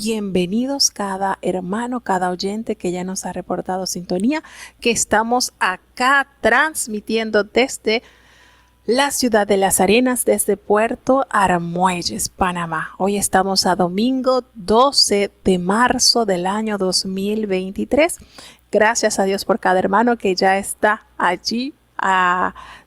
bienvenidos cada hermano, cada oyente que ya nos ha reportado sintonía, que estamos acá transmitiendo desde la ciudad de Las Arenas, desde Puerto Armuelles, Panamá. Hoy estamos a domingo 12 de marzo del año 2023. Gracias a Dios por cada hermano que ya está allí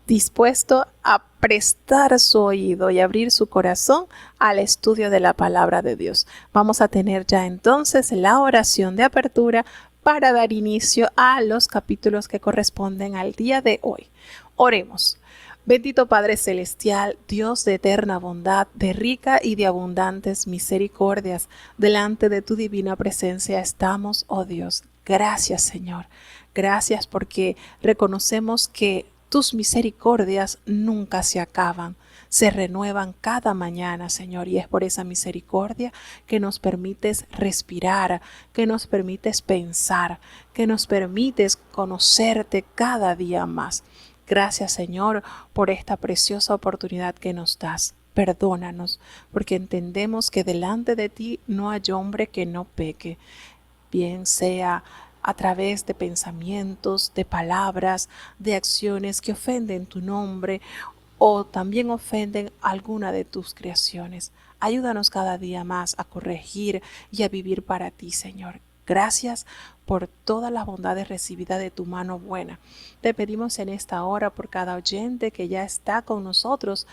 dispuesto a prestar su oído y abrir su corazón al estudio de la palabra de Dios. Vamos a tener ya entonces la oración de apertura para dar inicio a los capítulos que corresponden al día de hoy. Oremos. Bendito Padre Celestial, Dios de eterna bondad, de rica y de abundantes misericordias, delante de tu divina presencia estamos, oh Dios. Gracias, Señor. Gracias porque reconocemos que tus misericordias nunca se acaban, se renuevan cada mañana, Señor, y es por esa misericordia que nos permites respirar, que nos permites pensar, que nos permites conocerte cada día más. Gracias, Señor, por esta preciosa oportunidad que nos das. Perdónanos, porque entendemos que delante de ti no hay hombre que no peque, bien sea a través de pensamientos, de palabras, de acciones que ofenden tu nombre o también ofenden alguna de tus creaciones. Ayúdanos cada día más a corregir y a vivir para ti, Señor. Gracias por todas las bondades recibidas de tu mano buena. Te pedimos en esta hora por cada oyente que ya está con nosotros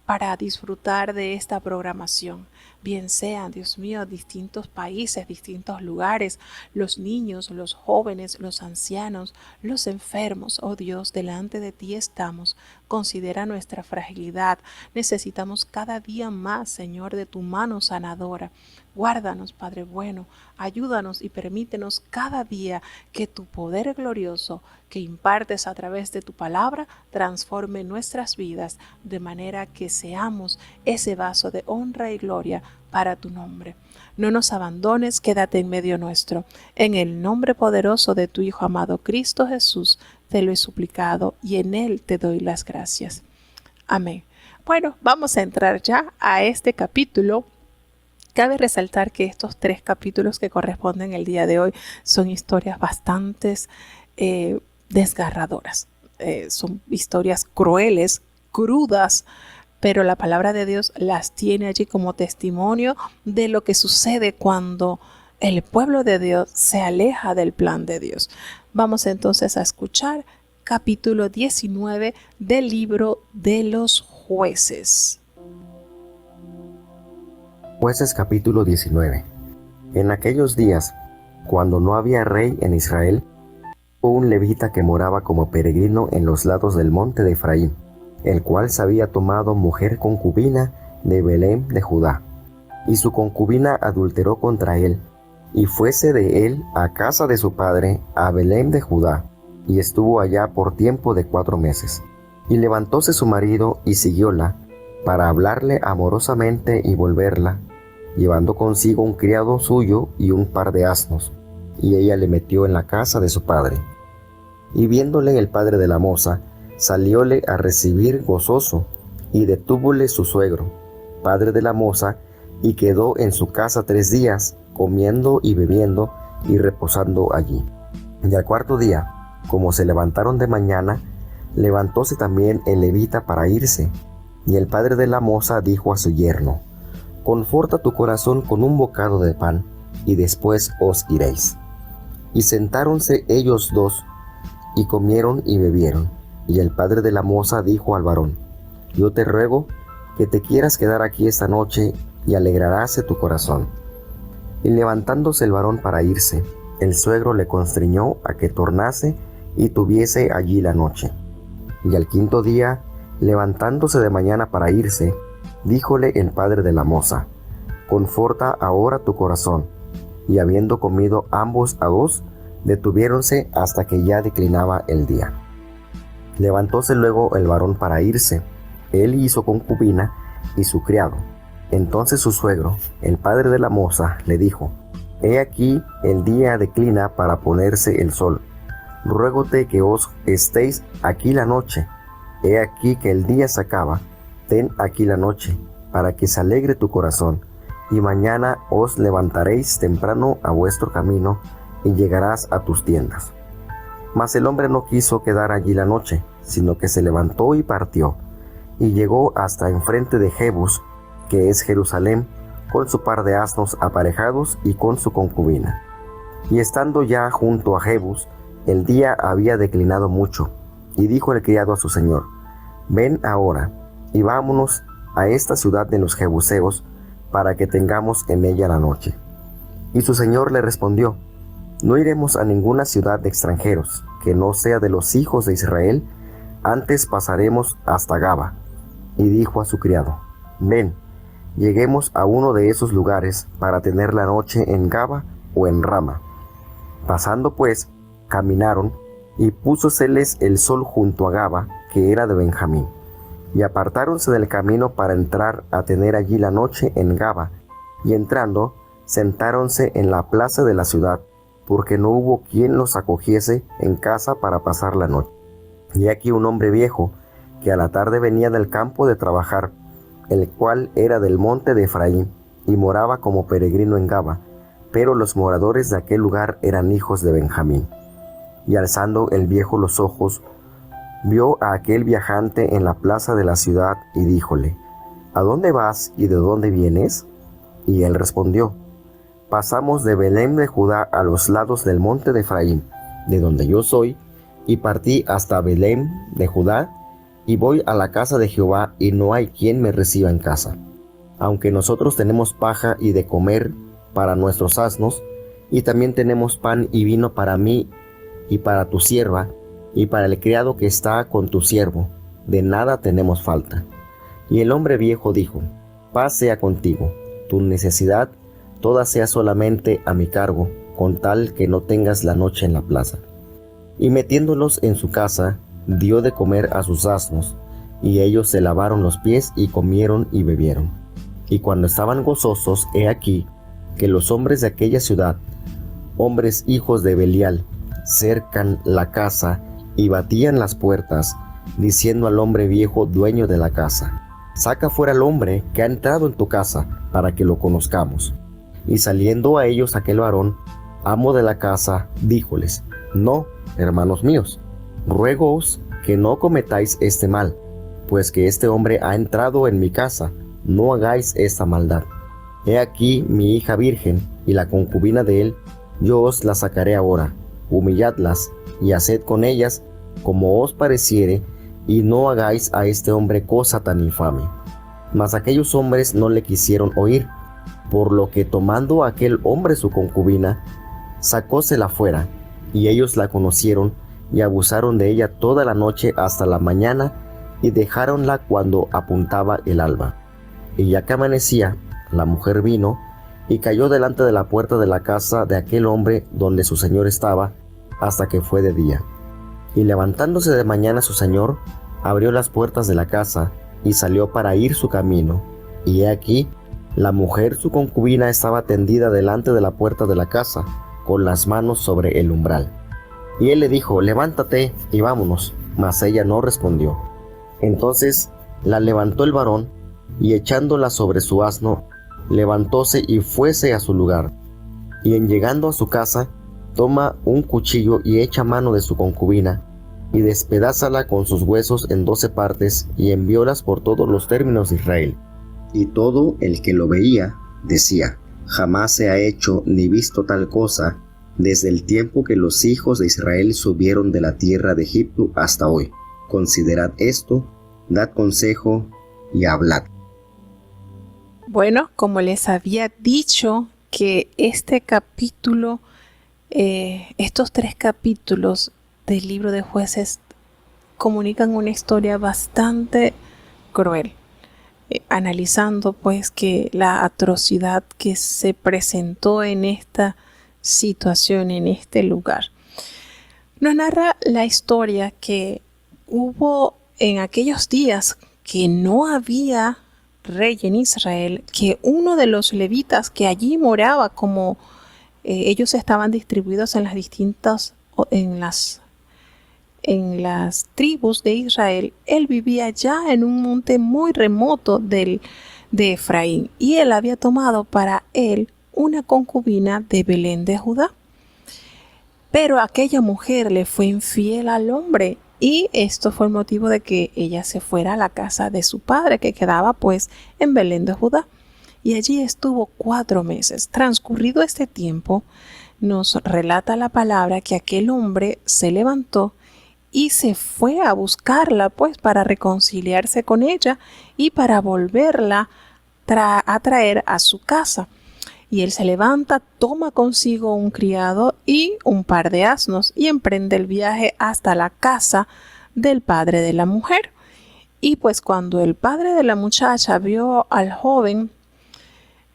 para disfrutar de esta programación. Bien sean, Dios mío, distintos países, distintos lugares, los niños, los jóvenes, los ancianos, los enfermos. Oh Dios, delante de ti estamos. Considera nuestra fragilidad. Necesitamos cada día más, Señor, de tu mano sanadora. Guárdanos, Padre bueno, ayúdanos y permítenos cada día que tu poder glorioso que impartes a través de tu palabra transforme nuestras vidas de manera que seamos ese vaso de honra y gloria para tu nombre. No nos abandones, quédate en medio nuestro. En el nombre poderoso de tu Hijo amado Cristo Jesús te lo he suplicado y en él te doy las gracias. Amén. Bueno, vamos a entrar ya a este capítulo. Cabe resaltar que estos 3 capítulos que corresponden el día de hoy son historias bastante desgarradoras. Son historias crueles, crudas, pero la palabra de Dios las tiene allí como testimonio de lo que sucede cuando el pueblo de Dios se aleja del plan de Dios. Vamos entonces a escuchar capítulo 19 del libro de los Jueces. Jueces capítulo 19. En aquellos días, cuando no había rey en Israel, hubo un levita que moraba como peregrino en los lados del monte de Efraín, el cual se había tomado mujer concubina de Belén de Judá, y su concubina adulteró contra él, y fuese de él a casa de su padre a Belén de Judá, y estuvo allá por tiempo de 4 meses. Y levantóse su marido y siguióla, para hablarle amorosamente y volverla, llevando consigo un criado suyo y un par de asnos, y ella le metió en la casa de su padre. Y viéndole el padre de la moza, salióle a recibir gozoso, y detúvole su suegro, padre de la moza, y quedó en su casa 3 días, comiendo y bebiendo, y reposando allí. Y al 4.º día, como se levantaron de mañana, levantóse también el levita para irse, y el padre de la moza dijo a su yerno: Conforta tu corazón con un bocado de pan, y después os iréis. Y sentáronse ellos 2, y comieron y bebieron. Y el padre de la moza dijo al varón: Yo te ruego que te quieras quedar aquí esta noche, y alegraráse tu corazón. Y levantándose el varón para irse, el suegro le constriñó a que tornase y tuviese allí la noche. Y al 5.º día, levantándose de mañana para irse, díjole el padre de la moza: Conforta ahora tu corazón. Y habiendo comido ambos a 2, detuviéronse hasta que ya declinaba el día. Levantóse luego el varón para irse, él y su concubina y su criado. Entonces su suegro, el padre de la moza, le dijo: He aquí el día declina para ponerse el sol. Ruégote que os estéis aquí la noche. He aquí que el día se acaba. Ten aquí la noche, para que se alegre tu corazón, y mañana os levantaréis temprano a vuestro camino, y llegarás a tus tiendas. Mas el hombre no quiso quedar allí la noche, sino que se levantó y partió, y llegó hasta enfrente de Jebus, que es Jerusalén, con su par de asnos aparejados y con su concubina. Y estando ya junto a Jebus, el día había declinado mucho, y dijo el criado a su señor: ven ahora, y vámonos a esta ciudad de los Jebuseos, para que tengamos en ella la noche. Y su señor le respondió: no iremos a ninguna ciudad de extranjeros, que no sea de los hijos de Israel, antes pasaremos hasta Gaba. Y dijo a su criado: ven, lleguemos a uno de esos lugares para tener la noche en Gaba o en Rama. Pasando pues, caminaron, y púsoseles el sol junto a Gaba, que era de Benjamín. Y apartáronse del camino para entrar a tener allí la noche en Gaba, y entrando, sentáronse en la plaza de la ciudad, porque no hubo quien los acogiese en casa para pasar la noche. Y aquí un hombre viejo, que a la tarde venía del campo de trabajar, el cual era del monte de Efraín, y moraba como peregrino en Gaba, pero los moradores de aquel lugar eran hijos de Benjamín. Y alzando el viejo los ojos, vio a aquel viajante en la plaza de la ciudad, y díjole: ¿a dónde vas y de dónde vienes? Y él respondió: pasamos de Belén de Judá a los lados del monte de Efraín, de donde yo soy, y partí hasta Belén de Judá, y voy a la casa de Jehová, y no hay quien me reciba en casa. Aunque nosotros tenemos paja y de comer para nuestros asnos, y también tenemos pan y vino para mí y para tu sierva, y para el criado que está con tu siervo, de nada tenemos falta. Y el hombre viejo dijo: paz sea contigo, tu necesidad toda sea solamente a mi cargo, con tal que no tengas la noche en la plaza. Y metiéndolos en su casa, dio de comer a sus asnos, y ellos se lavaron los pies y comieron y bebieron. Y cuando estaban gozosos, he aquí que los hombres de aquella ciudad, hombres hijos de Belial, cercan la casa y batían las puertas, diciendo al hombre viejo dueño de la casa: saca fuera al hombre que ha entrado en tu casa, para que lo conozcamos. Y saliendo a ellos aquel varón, amo de la casa, díjoles: no, hermanos míos, ruégoos que no cometáis este mal, pues que este hombre ha entrado en mi casa, no hagáis esta maldad. He aquí mi hija virgen, y la concubina de él, yo os la sacaré ahora, humilladlas, y haced con ellas como os pareciere, y no hagáis a este hombre cosa tan infame. Mas aquellos hombres no le quisieron oír, por lo que tomando aquel hombre su concubina, sacósela fuera, y ellos la conocieron, y abusaron de ella toda la noche hasta la mañana, y dejáronla cuando apuntaba el alba. Y ya que amanecía, la mujer vino, y cayó delante de la puerta de la casa de aquel hombre donde su señor estaba, hasta que fue de día. Y levantándose de mañana su señor, abrió las puertas de la casa, y salió para ir su camino. Y he aquí, la mujer su concubina estaba tendida delante de la puerta de la casa, con las manos sobre el umbral. Y él le dijo: levántate y vámonos. Mas ella no respondió. Entonces la levantó el varón, y echándola sobre su asno, levantóse y fuese a su lugar. Y en llegando a su casa, toma un cuchillo y echa mano de su concubina, y despedázala con sus huesos en 12 partes, y enviólas por todos los términos de Israel. Y todo el que lo veía decía: jamás se ha hecho ni visto tal cosa desde el tiempo que los hijos de Israel subieron de la tierra de Egipto hasta hoy. Considerad esto, dad consejo y hablad. Bueno, como les había dicho, que este capítulo, estos 3 capítulos del libro de Jueces comunican una historia bastante cruel, analizando pues que la atrocidad que se presentó en esta situación, en este lugar. Nos narra la historia que hubo en aquellos días que no había rey en Israel, que uno de los levitas que allí moraba, como ellos estaban distribuidos en las distintas, en las tribus de Israel, él vivía ya en un monte muy remoto del de Efraín, y él había tomado para él una concubina de Belén de Judá. Pero aquella mujer le fue infiel al hombre, y esto fue el motivo de que ella se fuera a la casa de su padre, que quedaba pues en Belén de Judá. Y allí estuvo 4 meses. Transcurrido este tiempo, nos relata la palabra que aquel hombre se levantó y se fue a buscarla pues para reconciliarse con ella y para volverla a traer a su casa. Y él se levanta, toma consigo un criado y un par de asnos y emprende el viaje hasta la casa del padre de la mujer. Y pues cuando el padre de la muchacha vio al joven,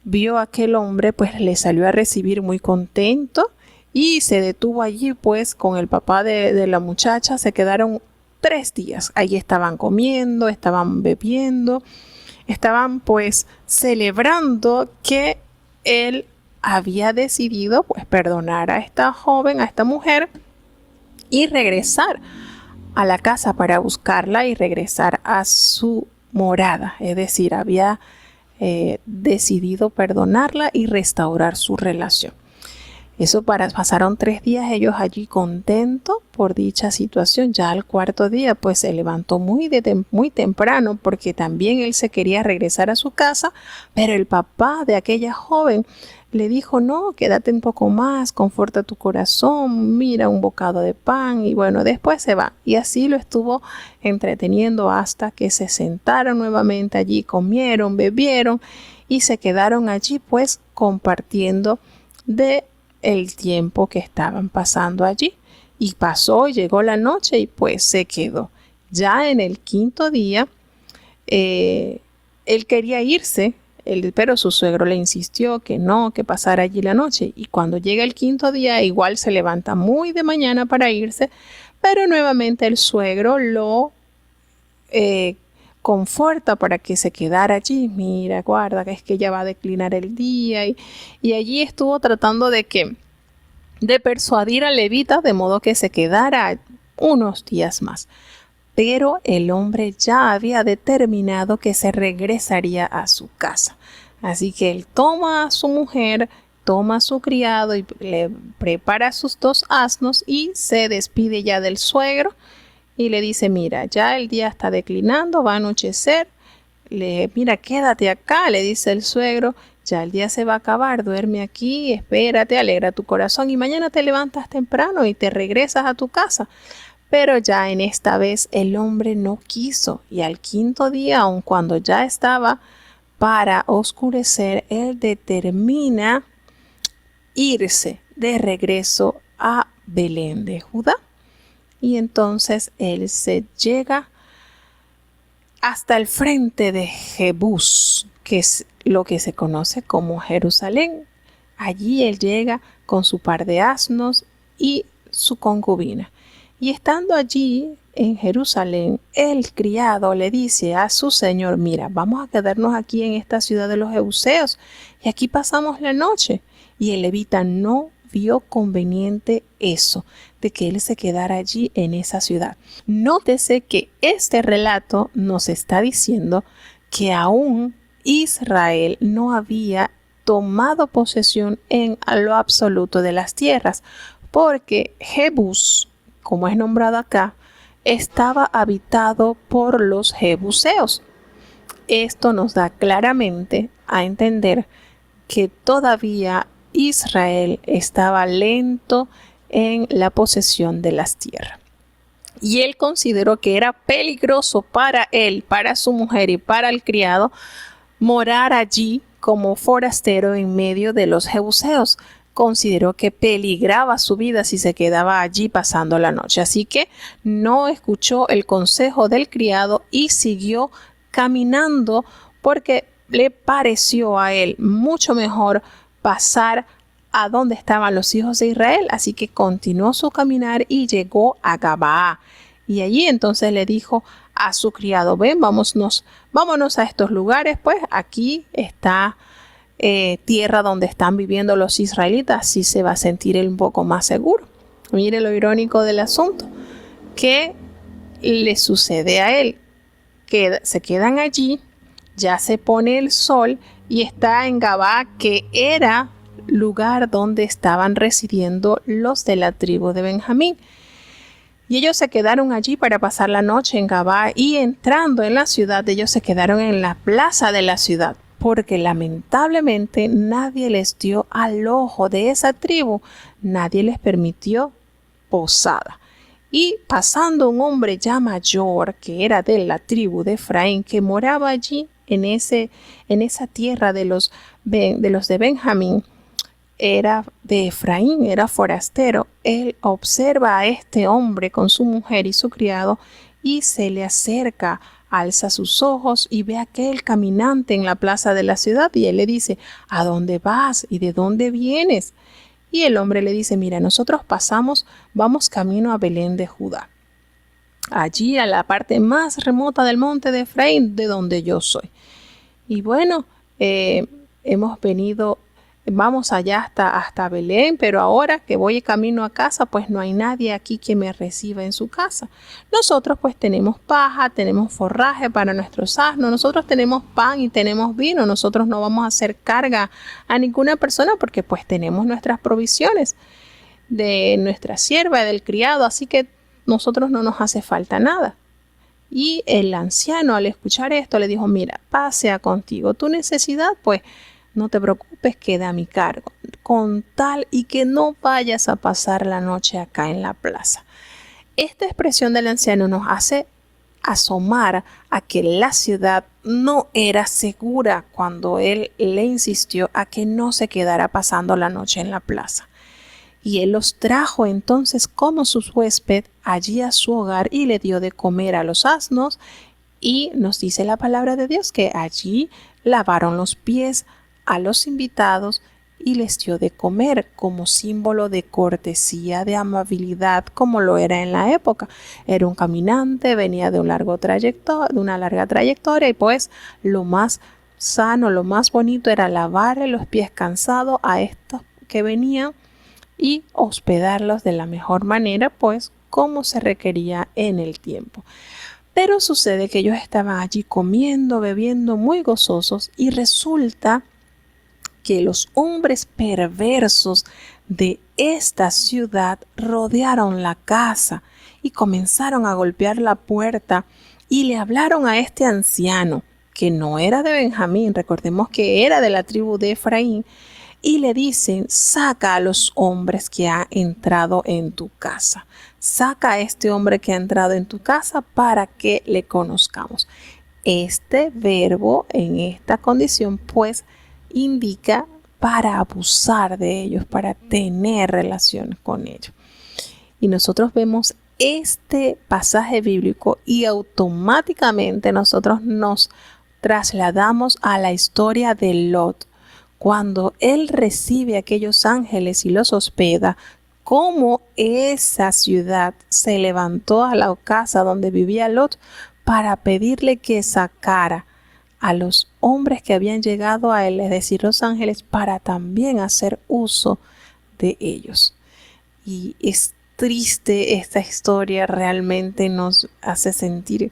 vio a aquel hombre, pues le salió a recibir muy contento y se detuvo allí pues con el papá de la muchacha. Se quedaron 3 días. Allí estaban comiendo, estaban bebiendo, estaban pues celebrando que él había decidido pues perdonar a esta joven, a esta mujer, y regresar a la casa para buscarla y regresar a su morada. Es decir, había decidido perdonarla y restaurar su relación. Pasaron 3 días ellos allí contentos por dicha situación. Ya al 4.º día pues se levantó muy temprano, porque también él se quería regresar a su casa, pero el papá de aquella joven le dijo: no, quédate un poco más, conforta tu corazón, mira un bocado de pan, y bueno, después se va. Y así lo estuvo entreteniendo hasta que se sentaron nuevamente allí, comieron, bebieron y se quedaron allí pues compartiendo de el tiempo que estaban pasando allí. Y llegó la noche y pues se quedó. Ya en el 5.º día él quería irse, pero su suegro le insistió que no, que pasara allí la noche. Y cuando llega el 5.º día, igual se levanta muy de mañana para irse, pero nuevamente el suegro lo conforta para que se quedara allí. Mira, guarda, que es que ya va a declinar el día. Y allí estuvo tratando de persuadir al levita de modo que se quedara unos días más. Pero el hombre ya había determinado que se regresaría a su casa. Así que él toma a su mujer, toma a su criado y le prepara sus 2 asnos y se despide ya del suegro y le dice: mira, ya el día está declinando, va a anochecer. Mira, quédate acá, le dice el suegro. Ya el día se va a acabar, duerme aquí, espérate, alegra tu corazón y mañana te levantas temprano y te regresas a tu casa. Pero ya en esta vez el hombre no quiso, y al 5.º día, aun cuando ya estaba para oscurecer, él determina irse de regreso a Belén de Judá. Y entonces él se llega hasta el frente de Jebús, que es lo que se conoce como Jerusalén. Allí él llega con su par de asnos y su concubina. Y estando allí en Jerusalén, el criado le dice a su señor: mira, vamos a quedarnos aquí en esta ciudad de los Jebuseos y aquí pasamos la noche. Y el levita no vio conveniente eso, de que él se quedara allí en esa ciudad. Nótese que este relato nos está diciendo que aún Israel no había tomado posesión en lo absoluto de las tierras, porque Jebús, como es nombrado acá, estaba habitado por los jebuseos. Esto nos da claramente a entender que todavía Israel estaba lento en la posesión de las tierras. Y él consideró que era peligroso para él, para su mujer y para el criado morar allí como forastero en medio de los jebuseos. Consideró que peligraba su vida si se quedaba allí pasando la noche. Así que no escuchó el consejo del criado y siguió caminando, porque le pareció a él mucho mejor pasar a donde estaban los hijos de Israel. Así que continuó su caminar y llegó a Gabaa. Y allí entonces le dijo a su criado: ven, vámonos a estos lugares, pues aquí está tierra donde están viviendo los israelitas, así se va a sentir él un poco más seguro. Mire lo irónico del asunto, que le sucede a él, que se quedan allí, ya se pone el sol y está en Gabá, que era lugar donde estaban residiendo los de la tribu de Benjamín. Y ellos se quedaron allí para pasar la noche en Gabá, y entrando en la ciudad, ellos se quedaron en la plaza de la ciudad, porque lamentablemente nadie les dio al ojo de esa tribu, nadie les permitió posada. Y pasando un hombre ya mayor, que era de la tribu de Efraín, que moraba allí en esa tierra de los de Benjamín, era de Efraín, era forastero. Él observa a este hombre con su mujer y su criado y se le acerca, alza sus ojos y ve a aquel caminante en la plaza de la ciudad, y él le dice: ¿a dónde vas y de dónde vienes? Y el hombre le dice: mira, nosotros vamos camino a Belén de Judá, allí a la parte más remota del monte de Efraín, de donde yo soy. Y bueno, vamos allá hasta Belén, pero ahora que voy camino a casa, pues no hay nadie aquí que me reciba en su casa. Nosotros pues tenemos paja, tenemos forraje para nuestros asnos, nosotros tenemos pan y tenemos vino, nosotros no vamos a hacer carga a ninguna persona porque pues tenemos nuestras provisiones de nuestra sierva y del criado, así que nosotros no nos hace falta nada. Y el anciano, al escuchar esto, le dijo: mira, pasea contigo, tu necesidad pues no te preocupes, queda a mi cargo, con tal y que no vayas a pasar la noche acá en la plaza. Esta expresión del anciano nos hace asomar a que la ciudad no era segura cuando él le insistió a que no se quedara pasando la noche en la plaza. Y él los trajo entonces como su huésped allí a su hogar y le dio de comer a los asnos, y nos dice la palabra de Dios que allí lavaron los pies a los invitados y les dio de comer como símbolo de cortesía, de amabilidad, como lo era en la época. Era un caminante, venía de una larga trayectoria, y pues lo más sano, lo más bonito era lavarle los pies cansados a estos que venían y hospedarlos de la mejor manera, pues como se requería en el tiempo. Pero sucede que ellos estaban allí comiendo, bebiendo, muy gozosos, y resulta que los hombres perversos de esta ciudad rodearon la casa y comenzaron a golpear la puerta y le hablaron a este anciano, que no era de Benjamín, recordemos que era de la tribu de Efraín, y le dicen: saca a los hombres que ha entrado en tu casa, saca a este hombre que ha entrado en tu casa para que le conozcamos. Este verbo en esta condición pues indica para abusar de ellos, para tener relación con ellos. Y nosotros vemos este pasaje bíblico y automáticamente nosotros nos trasladamos a la historia de Lot, cuando él recibe a aquellos ángeles y los hospeda. Cómo esa ciudad se levantó a la casa donde vivía Lot para pedirle que sacara a los hombres que habían llegado a él, es decir, los ángeles, para también hacer uso de ellos. Y es triste esta historia, realmente nos hace sentir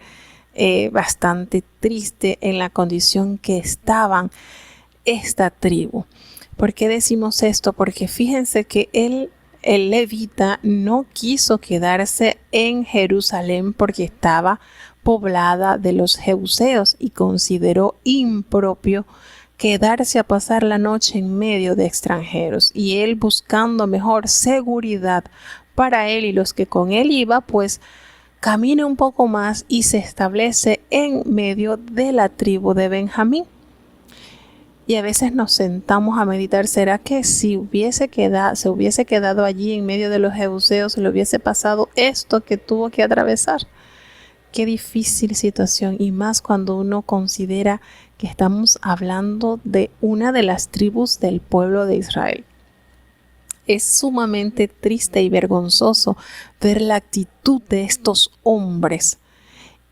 bastante triste en la condición que estaban esta tribu. ¿Por qué decimos esto? Porque fíjense que el levita no quiso quedarse en Jerusalén porque estaba poblada de los jebuseos, y consideró impropio quedarse a pasar la noche en medio de extranjeros, y él, buscando mejor seguridad para él y los que con él iba, pues camina un poco más y se establece en medio de la tribu de Benjamín. Y a veces nos sentamos a meditar: ¿será que si se hubiese quedado allí en medio de los jebuseos, le hubiese pasado esto que tuvo que atravesar? Qué difícil situación, y más cuando uno considera que estamos hablando de una de las tribus del pueblo de Israel. Es sumamente triste y vergonzoso ver la actitud de estos hombres.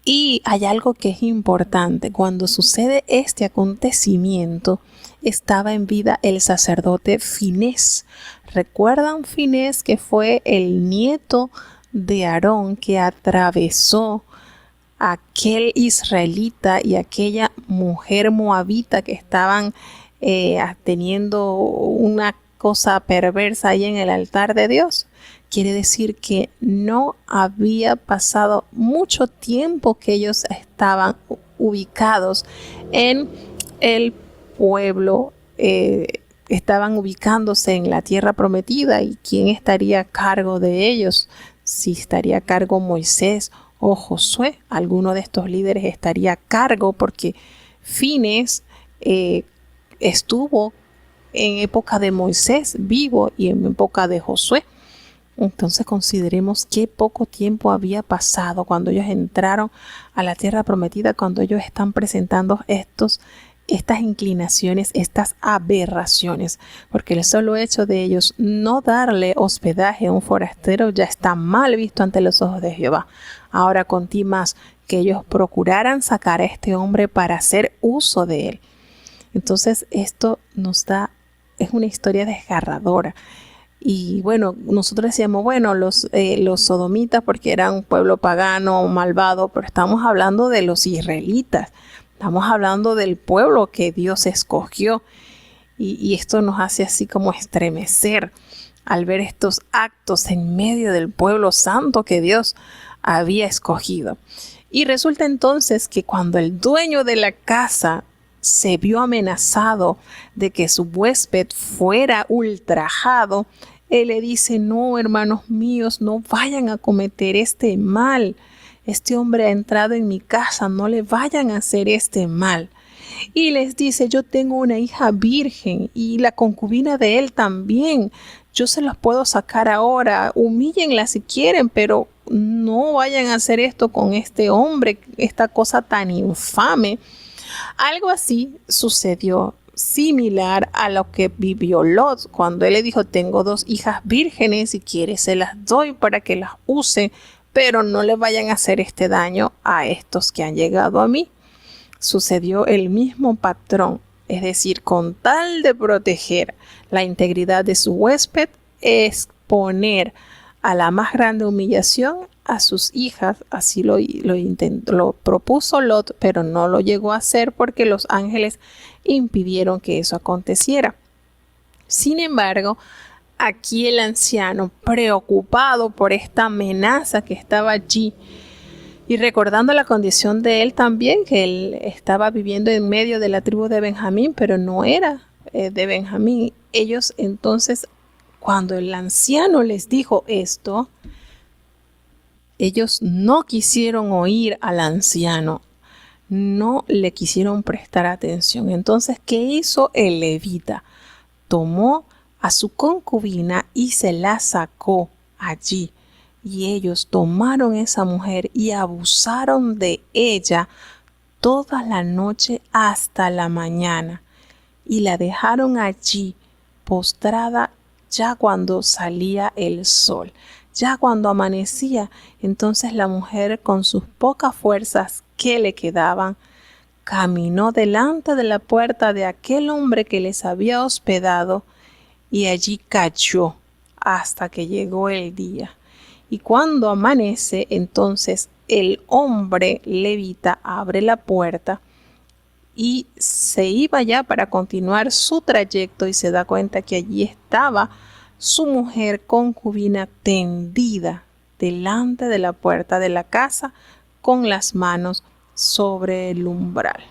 Y hay algo que es importante: cuando sucede este acontecimiento, estaba en vida el sacerdote Finés. ¿Recuerdan Finés, que fue el nieto de Aarón, que atravesó aquel israelita y aquella mujer moabita que estaban teniendo una cosa perversa ahí en el altar de Dios. Quiere decir que no había pasado mucho tiempo que ellos estaban ubicados en el pueblo, estaban ubicándose en la tierra prometida. ¿Y quién estaría a cargo de ellos? Si estaría a cargo Moisés o Josué, alguno de estos líderes estaría a cargo, porque Fines estuvo en época de Moisés vivo y en época de Josué. Entonces consideremos qué poco tiempo había pasado cuando ellos entraron a la tierra prometida, cuando ellos están presentando estas inclinaciones, estas aberraciones, porque el solo hecho de ellos no darle hospedaje a un forastero ya está mal visto ante los ojos de Jehová. Ahora con ti más que ellos procuraran sacar a este hombre para hacer uso de él. Entonces esto es una historia desgarradora. Y bueno, nosotros decíamos, bueno, los sodomitas porque eran un pueblo pagano, malvado, pero estamos hablando de los israelitas. Estamos hablando del pueblo que Dios escogió. Y esto nos hace así como estremecer al ver estos actos en medio del pueblo santo que Dios había escogido. Y resulta entonces que cuando el dueño de la casa se vio amenazado de que su huésped fuera ultrajado, él le dice: no, hermanos míos, no vayan a cometer este mal. Este hombre ha entrado en mi casa, no le vayan a hacer este mal. Y les dice: yo tengo una hija virgen y la concubina de él también. Yo se los puedo sacar ahora, humíllenla si quieren, pero no vayan a hacer esto con este hombre, esta cosa tan infame. Algo así sucedió, similar a lo que vivió Lot, cuando él le dijo: tengo 2 hijas vírgenes, si quieres se las doy para que las use, pero no le vayan a hacer este daño a estos que han llegado a mí. Sucedió el mismo patrón, es decir, con tal de proteger la integridad de su huésped, exponer a la más grande humillación a sus hijas. Así lo propuso Lot, pero no lo llegó a hacer porque los ángeles impidieron que eso aconteciera. Sin embargo, aquí el anciano, preocupado por esta amenaza que estaba allí y recordando la condición de él también, que él estaba viviendo en medio de la tribu de Benjamín, pero no era de Benjamín. Ellos entonces, cuando el anciano les dijo esto, ellos no quisieron oír al anciano, no le quisieron prestar atención. Entonces, ¿qué hizo el levita? Tomó a su concubina y se la sacó allí. Y ellos tomaron esa mujer y abusaron de ella toda la noche hasta la mañana. Y la dejaron allí postrada ya cuando salía el sol. Ya cuando amanecía, entonces la mujer, con sus pocas fuerzas que le quedaban, caminó delante de la puerta de aquel hombre que les había hospedado y allí cayó hasta que llegó el día. Y cuando amanece, entonces el hombre levita abre la puerta y se iba ya para continuar su trayecto y se da cuenta que allí estaba su mujer concubina tendida delante de la puerta de la casa con las manos sobre el umbral.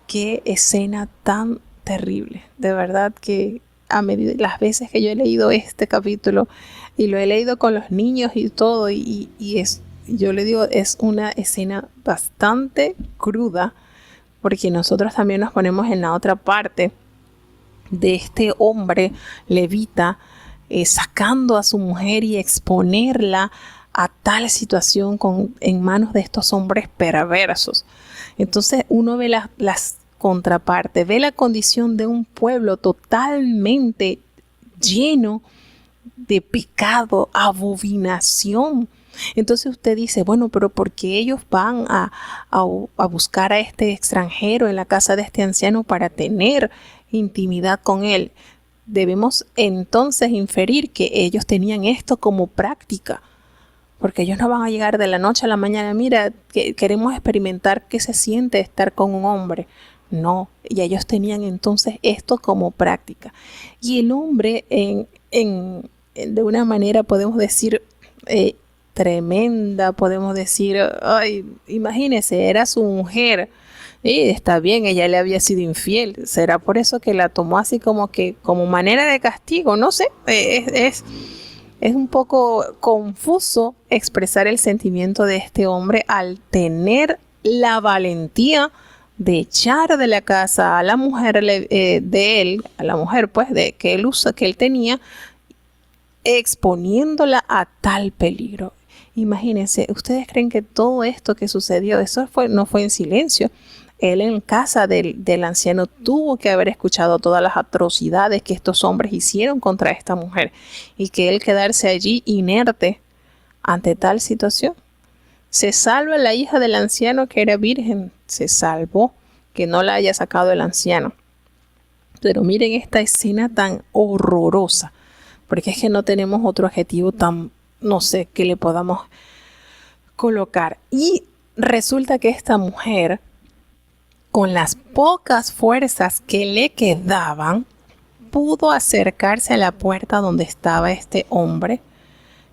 Qué escena tan terrible. De verdad que a medida las veces que yo he leído este capítulo y lo he leído con los niños y todo, yo le digo, es una escena bastante cruda, porque nosotros también nos ponemos en la otra parte de este hombre levita sacando a su mujer y exponerla a tal situación en manos de estos hombres perversos. Entonces uno ve las contrapartes, ve la condición de un pueblo totalmente lleno de pecado, abominación. Entonces usted dice, bueno, pero ¿por qué ellos van a buscar a este extranjero en la casa de este anciano para tener intimidad con él? Debemos entonces inferir que ellos tenían esto como práctica, porque ellos no van a llegar de la noche a la mañana. Mira, que queremos experimentar qué se siente estar con un hombre. No, y ellos tenían entonces esto como práctica. Y el hombre de una manera, podemos decir, tremenda, podemos decir, ay, imagínese, era su mujer. Y está bien, ella le había sido infiel. ¿Será por eso que la tomó así como que, como manera de castigo? No sé, es un poco confuso expresar el sentimiento de este hombre al tener la valentía de echar de la casa a la mujer de él, a la mujer pues que él tenía, exponiéndola a tal peligro. Imagínense, ¿ustedes creen que todo esto que sucedió, no fue en silencio? Él en casa del anciano tuvo que haber escuchado todas las atrocidades que estos hombres hicieron contra esta mujer, y que él quedarse allí inerte ante tal situación. Se salva la hija del anciano, que era virgen, se salvó, que no la haya sacado el anciano. Pero miren esta escena tan horrorosa, porque es que no tenemos otro adjetivo tan, no sé, que le podamos colocar. Y resulta que esta mujer, con las pocas fuerzas que le quedaban, pudo acercarse a la puerta donde estaba este hombre,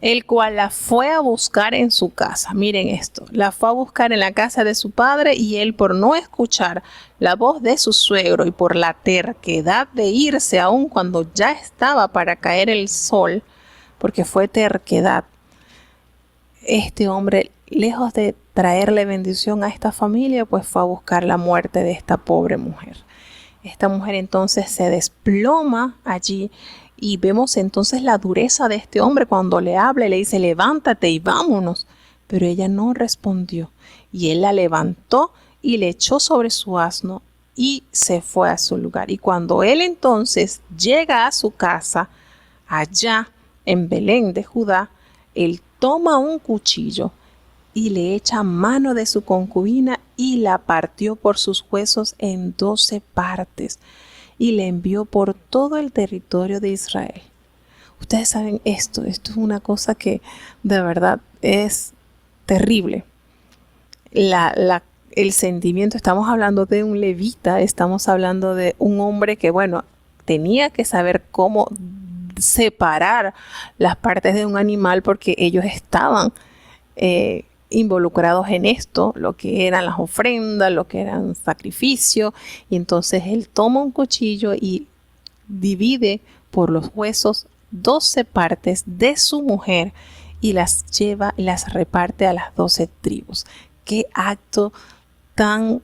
el cual la fue a buscar en su casa. Miren esto, la fue a buscar en la casa de su padre, y él, por no escuchar la voz de su suegro y por la terquedad de irse aún cuando ya estaba para caer el sol, porque fue terquedad, este hombre, lejos de traerle bendición a esta familia, pues fue a buscar la muerte de esta pobre mujer. Esta mujer entonces se desploma allí, y vemos entonces la dureza de este hombre cuando le habla y le dice: levántate y vámonos. Pero ella no respondió, y él la levantó y le echó sobre su asno y se fue a su lugar. Y cuando él entonces llega a su casa, allá en Belén de Judá, él toma un cuchillo y le echa mano de su concubina y la partió por sus huesos en 12 partes y le envió por todo el territorio de Israel. Ustedes saben esto es una cosa que de verdad es terrible. El sentimiento, estamos hablando de un levita, estamos hablando de un hombre que, bueno, tenía que saber cómo separar las partes de un animal, porque ellos estaban involucrados en esto, lo que eran las ofrendas, lo que eran sacrificios, y entonces él toma un cuchillo y divide por los huesos 12 partes de su mujer y las lleva y las reparte a las 12 tribus. Qué acto tan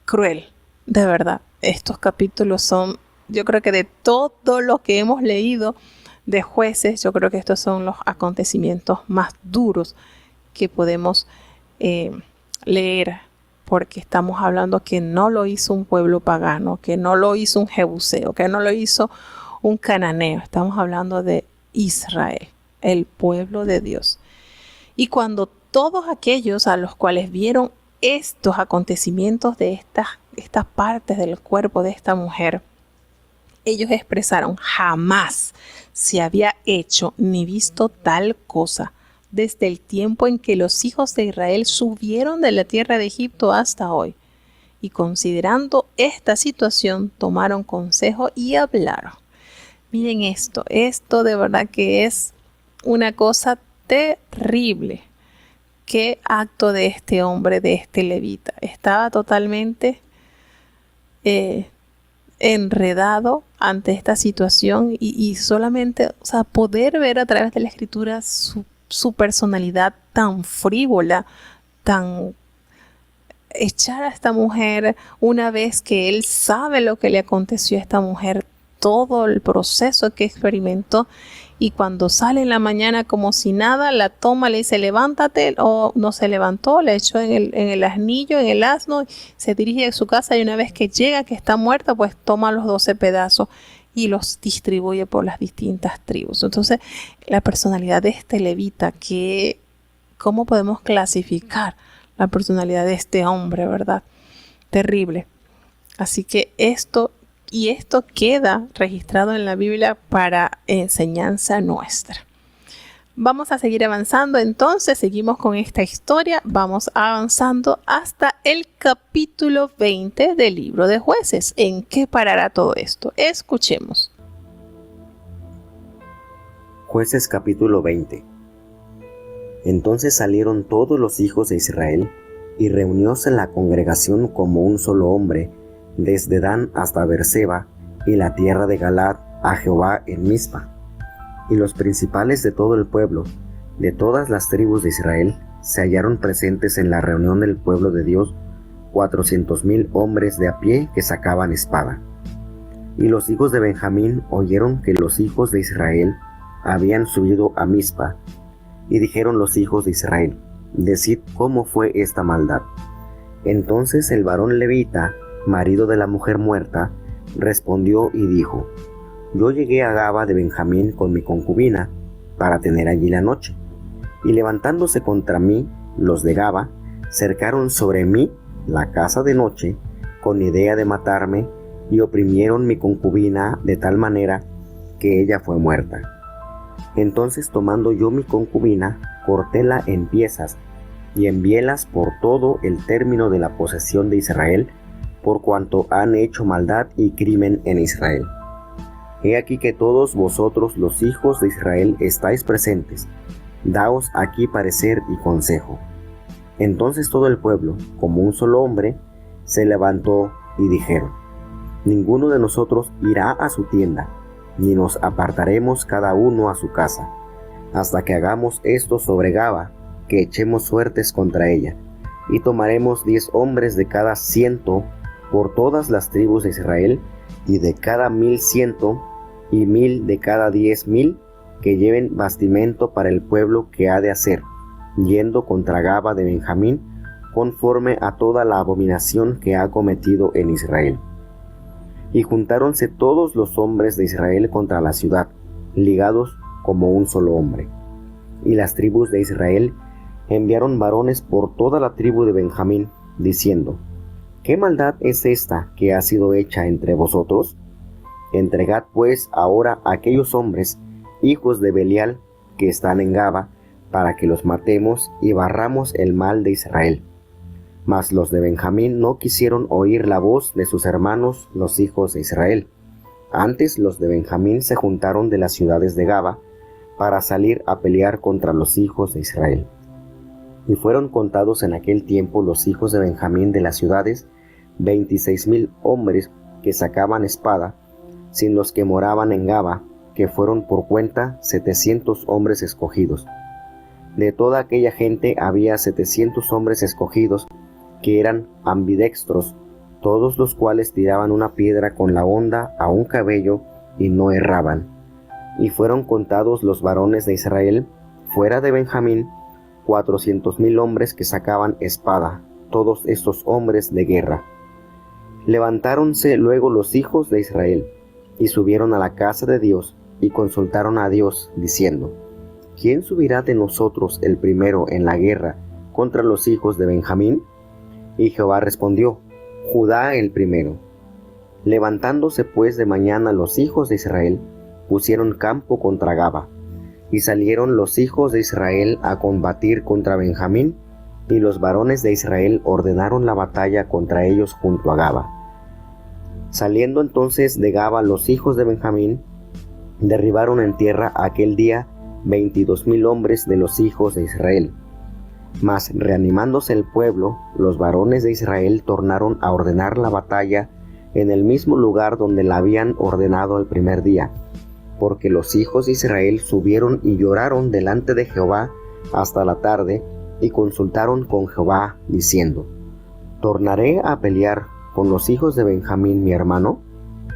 cruel, de verdad. Estos capítulos son, yo creo que de todo lo que hemos leído de Jueces, yo creo que estos son los acontecimientos más duros que podemos leer, porque estamos hablando que no lo hizo un pueblo pagano, que no lo hizo un jebuseo, que no lo hizo un cananeo. Estamos hablando de Israel, el pueblo de Dios. Y cuando todos aquellos a los cuales vieron estos acontecimientos de estas partes del cuerpo de esta mujer, ellos expresaron: jamás se había hecho ni visto tal cosa desde el tiempo en que los hijos de Israel subieron de la tierra de Egipto hasta hoy. Y considerando esta situación, tomaron consejo y hablaron. Miren esto de verdad que es una cosa terrible. Qué acto de este hombre, de este levita. Estaba totalmente enredado ante esta situación, y solamente, o sea, poder ver a través de la escritura su personalidad tan frívola, tan echar a esta mujer, una vez que él sabe lo que le aconteció a esta mujer, todo el proceso que experimentó, y cuando sale en la mañana como si nada, la toma, le dice: levántate, o no se levantó, la echó en el asnillo, en el asno, se dirige a su casa, y una vez que llega, que está muerta, pues toma los 12 pedazos y los distribuye por las distintas tribus. Entonces, la personalidad de este levita, ¿cómo podemos clasificar la personalidad de este hombre, verdad? Terrible. Así que esto queda registrado en la Biblia para enseñanza nuestra. Vamos a seguir avanzando, entonces seguimos con esta historia, vamos avanzando hasta el capítulo 20 del libro de Jueces. ¿En qué parará todo esto? Escuchemos. Jueces capítulo 20. Entonces salieron todos los hijos de Israel, y reunióse la congregación como un solo hombre, desde Dan hasta Beerseba, y la tierra de Galaad, a Jehová en Mizpa. Y los principales de todo el pueblo, de todas las tribus de Israel, se hallaron presentes en la reunión del pueblo de Dios, 400,000 hombres de a pie que sacaban espada. Y los hijos de Benjamín oyeron que los hijos de Israel habían subido a Mizpa, y dijeron los hijos de Israel: decid cómo fue esta maldad. Entonces el varón levita, marido de la mujer muerta, respondió y dijo: yo llegué a Gaba de Benjamín con mi concubina para tener allí la noche, y levantándose contra mí los de Gaba, cercaron sobre mí la casa de noche con idea de matarme, y oprimieron mi concubina de tal manera que ella fue muerta. Entonces, tomando yo mi concubina, cortéla en piezas y enviélas por todo el término de la posesión de Israel, por cuanto han hecho maldad y crimen en Israel. He aquí que todos vosotros los hijos de Israel estáis presentes, daos aquí parecer y consejo. Entonces todo el pueblo, como un solo hombre, se levantó y dijeron: ninguno de nosotros irá a su tienda, ni nos apartaremos cada uno a su casa, hasta que hagamos esto sobre Gaba, que echemos suertes contra ella, y tomaremos 10 hombres de cada 100 por todas las tribus de Israel, y de cada 1,100 y 1,000 de cada 10,000 que lleven bastimento para el pueblo que ha de hacer, yendo contra Gaba de Benjamín, conforme a toda la abominación que ha cometido en Israel. Y juntáronse todos los hombres de Israel contra la ciudad, ligados como un solo hombre. Y las tribus de Israel enviaron varones por toda la tribu de Benjamín, diciendo: ¿qué maldad es esta que ha sido hecha entre vosotros? Entregad pues ahora a aquellos hombres, hijos de Belial, que están en Gaba, para que los matemos y barramos el mal de Israel. Mas los de Benjamín no quisieron oír la voz de sus hermanos, los hijos de Israel. Antes los de Benjamín se juntaron de las ciudades de Gaba, para salir a pelear contra los hijos de Israel. Y fueron contados en aquel tiempo los hijos de Benjamín de las ciudades, 26,000 hombres que sacaban espada, sin los que moraban en Gaba, que fueron por cuenta 700 hombres escogidos. De toda aquella gente había 700 hombres escogidos, que eran ambidextros, todos los cuales tiraban una piedra con la honda a un cabello y no erraban. Y fueron contados los varones de Israel, fuera de Benjamín, 400,000 hombres que sacaban espada, todos estos hombres de guerra. Levantáronse luego los hijos de Israel, y subieron a la casa de Dios, y consultaron a Dios, diciendo: ¿quién subirá de nosotros el primero en la guerra contra los hijos de Benjamín? Y Jehová respondió: Judá el primero. Levantándose pues de mañana los hijos de Israel, pusieron campo contra Gaba, y salieron los hijos de Israel a combatir contra Benjamín, y los varones de Israel ordenaron la batalla contra ellos junto a Gaba. Saliendo entonces de Gaba los hijos de Benjamín, derribaron en tierra aquel día 22,000 hombres de los hijos de Israel. Mas reanimándose el pueblo, los varones de Israel tornaron a ordenar la batalla en el mismo lugar donde la habían ordenado el primer día, porque los hijos de Israel subieron y lloraron delante de Jehová hasta la tarde, y consultaron con Jehová, diciendo: ¿tornaré a pelear con los hijos de Benjamín mi hermano?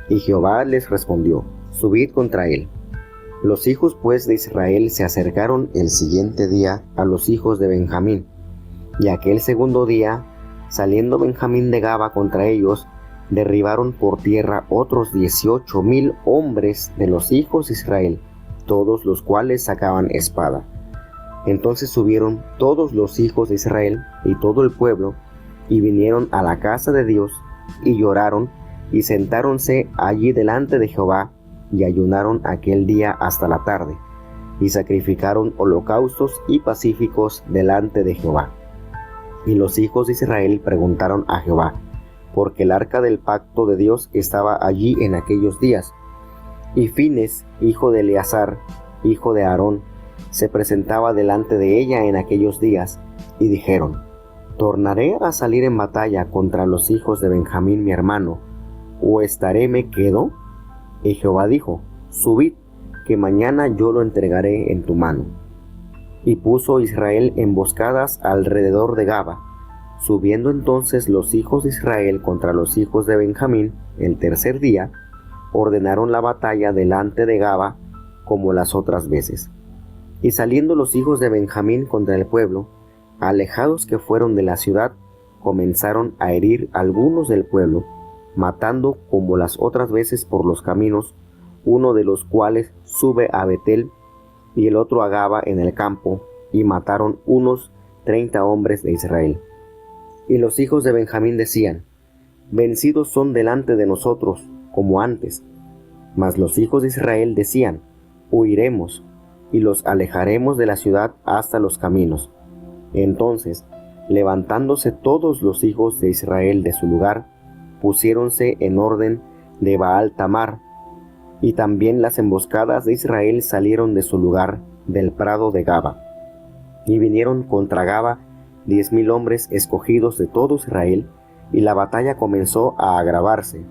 Y Jehová les respondió: subid contra él. Los hijos pues de Israel se acercaron el siguiente día a los hijos de Benjamín, y aquel segundo día, saliendo Benjamín de Gaba contra ellos, derribaron por tierra otros 18,000 hombres de los hijos de Israel, todos los cuales sacaban espada. Entonces subieron todos los hijos de Israel y todo el pueblo, y vinieron a la casa de Dios, y lloraron, y sentáronse allí delante de Jehová, y ayunaron aquel día hasta la tarde. y sacrificaron holocaustos y pacíficos delante de Jehová. Y los hijos de Israel preguntaron a Jehová, porque el arca del pacto de Dios estaba allí en aquellos días. Y Fines, hijo de Eleazar, hijo de Aarón, se presentaba delante de ella en aquellos días, y dijeron: ¿Tornaré a salir en batalla contra los hijos de Benjamín mi hermano, o estaréme quedo? Y Jehová dijo: Subid, que mañana yo lo entregaré en tu mano. Y puso Israel emboscadas alrededor de Gaba. Subiendo entonces los hijos de Israel contra los hijos de Benjamín, el tercer día, ordenaron la batalla delante de Gaba como las otras veces. Y saliendo los hijos de Benjamín contra el pueblo, alejados que fueron de la ciudad, comenzaron a herir algunos del pueblo, matando como las otras veces por los caminos, uno de los cuales sube a Betel y el otro a Gaba en el campo, y mataron unos 30 hombres de Israel. Y los hijos de Benjamín decían: Vencidos son delante de nosotros, como antes. Mas los hijos de Israel decían: Huiremos, y los alejaremos de la ciudad hasta los caminos. Entonces, levantándose todos los hijos de Israel de su lugar, pusiéronse en orden de Baal Tamar, y también las emboscadas de Israel salieron de su lugar del prado de Gaba. Y vinieron contra Gaba 10,000 hombres escogidos de todo Israel, y la batalla comenzó a agravarse.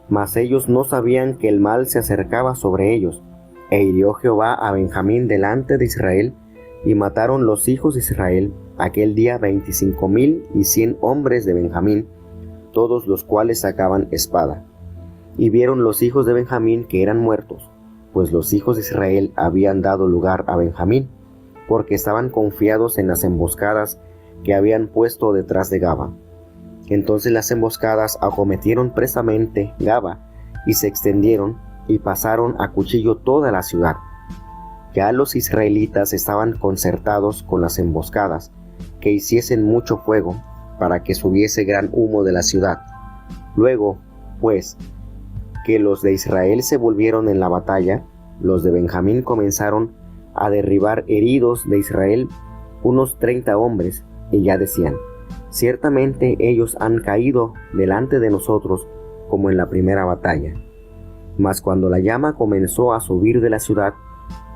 Mas ellos no sabían que el mal se acercaba sobre ellos, e hirió Jehová a Benjamín delante de Israel, y mataron los hijos de Israel aquel día 25,100 hombres de Benjamín, todos los cuales sacaban espada. Y vieron los hijos de Benjamín que eran muertos, pues los hijos de Israel habían dado lugar a Benjamín, porque estaban confiados en las emboscadas que habían puesto detrás de Gaba. Entonces las emboscadas acometieron prestamente Gaba, y se extendieron, y pasaron a cuchillo toda la ciudad. Ya los israelitas estaban concertados con las emboscadas, que hiciesen mucho fuego, para que subiese gran humo de la ciudad. Luego, pues, que los de Israel se volvieron en la batalla, los de Benjamín comenzaron a derribar heridos de Israel unos 30 hombres, y ya decían: Ciertamente ellos han caído delante de nosotros como en la primera batalla. Mas cuando la llama comenzó a subir de la ciudad,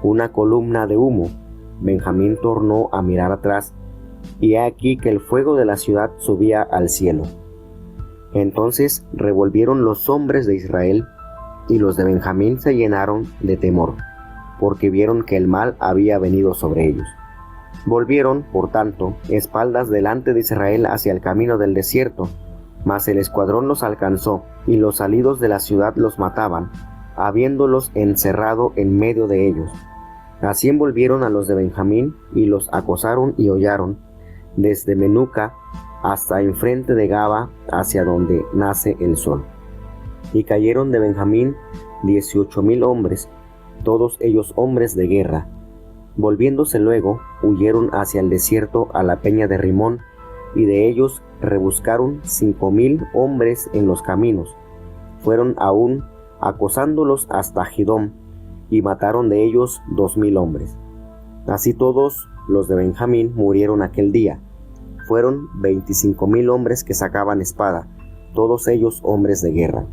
una columna de humo, Benjamín tornó a mirar atrás, y he aquí que el fuego de la ciudad subía al cielo. Entonces revolvieron los hombres de Israel, y los de Benjamín se llenaron de temor, porque vieron que el mal había venido sobre ellos. Volvieron, por tanto, espaldas delante de Israel hacia el camino del desierto, mas el escuadrón los alcanzó, y los salidos de la ciudad los mataban, habiéndolos encerrado en medio de ellos. Así envolvieron a los de Benjamín, y los acosaron y hollaron, desde Menuca hasta enfrente de Gaba, hacia donde nace el sol. Y cayeron de Benjamín 18,000 hombres, todos ellos hombres de guerra. Volviéndose luego, huyeron hacia el desierto a la peña de Rimón, y de ellos rebuscaron 5,000 hombres en los caminos. Fueron aún acosándolos hasta Gidom, y mataron de ellos 2,000 hombres. Así todos los de Benjamín murieron aquel día. Fueron 25,000 hombres que sacaban espada, todos ellos hombres de guerra.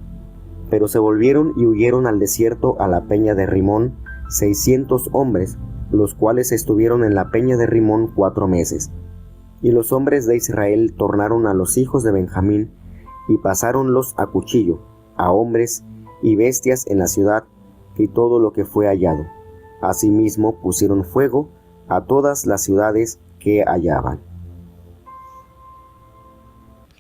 Pero se volvieron y huyeron al desierto a la peña de Rimón 600 hombres, los cuales estuvieron en la peña de Rimón 4 meses. Y los hombres de Israel tornaron a los hijos de Benjamín, y pasáronlos a cuchillo, a hombres y bestias en la ciudad, y todo lo que fue hallado. Asimismo pusieron fuego a todas las ciudades que hallaban.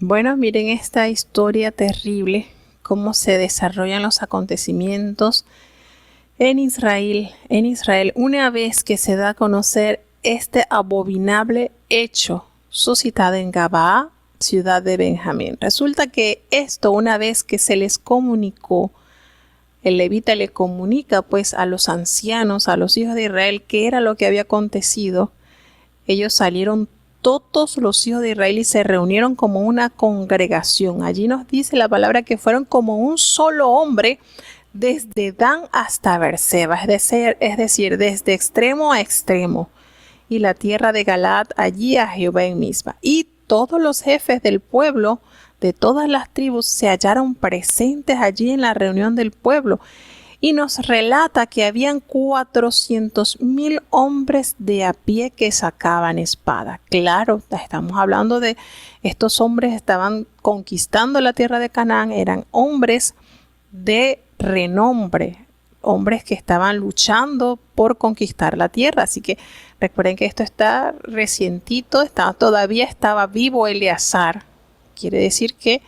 Bueno, miren esta historia terrible, cómo se desarrollan los acontecimientos en Israel, una vez que se da a conocer este abominable hecho suscitado en Gabaa, ciudad de Benjamín. Resulta que esto, una vez que se les comunicó, el levita le comunica pues a los ancianos, a los hijos de Israel, qué era lo que había acontecido. Ellos salieron todos los hijos de Israel y se reunieron como una congregación. Allí nos dice la palabra que fueron como un solo hombre desde Dan hasta Beerseba, es decir, desde extremo a extremo, y la tierra de Galaad allí a Jehová en Mispa. Y todos los jefes del pueblo de todas las tribus se hallaron presentes allí en la reunión del pueblo. Y nos relata que habían 400,000 hombres de a pie que sacaban espada. Claro, estamos hablando de estos hombres estaban conquistando la tierra de Canaán, eran hombres de renombre, hombres que estaban luchando por conquistar la tierra. Así que recuerden que esto está recientito, todavía estaba vivo Eleazar. Quiere decir que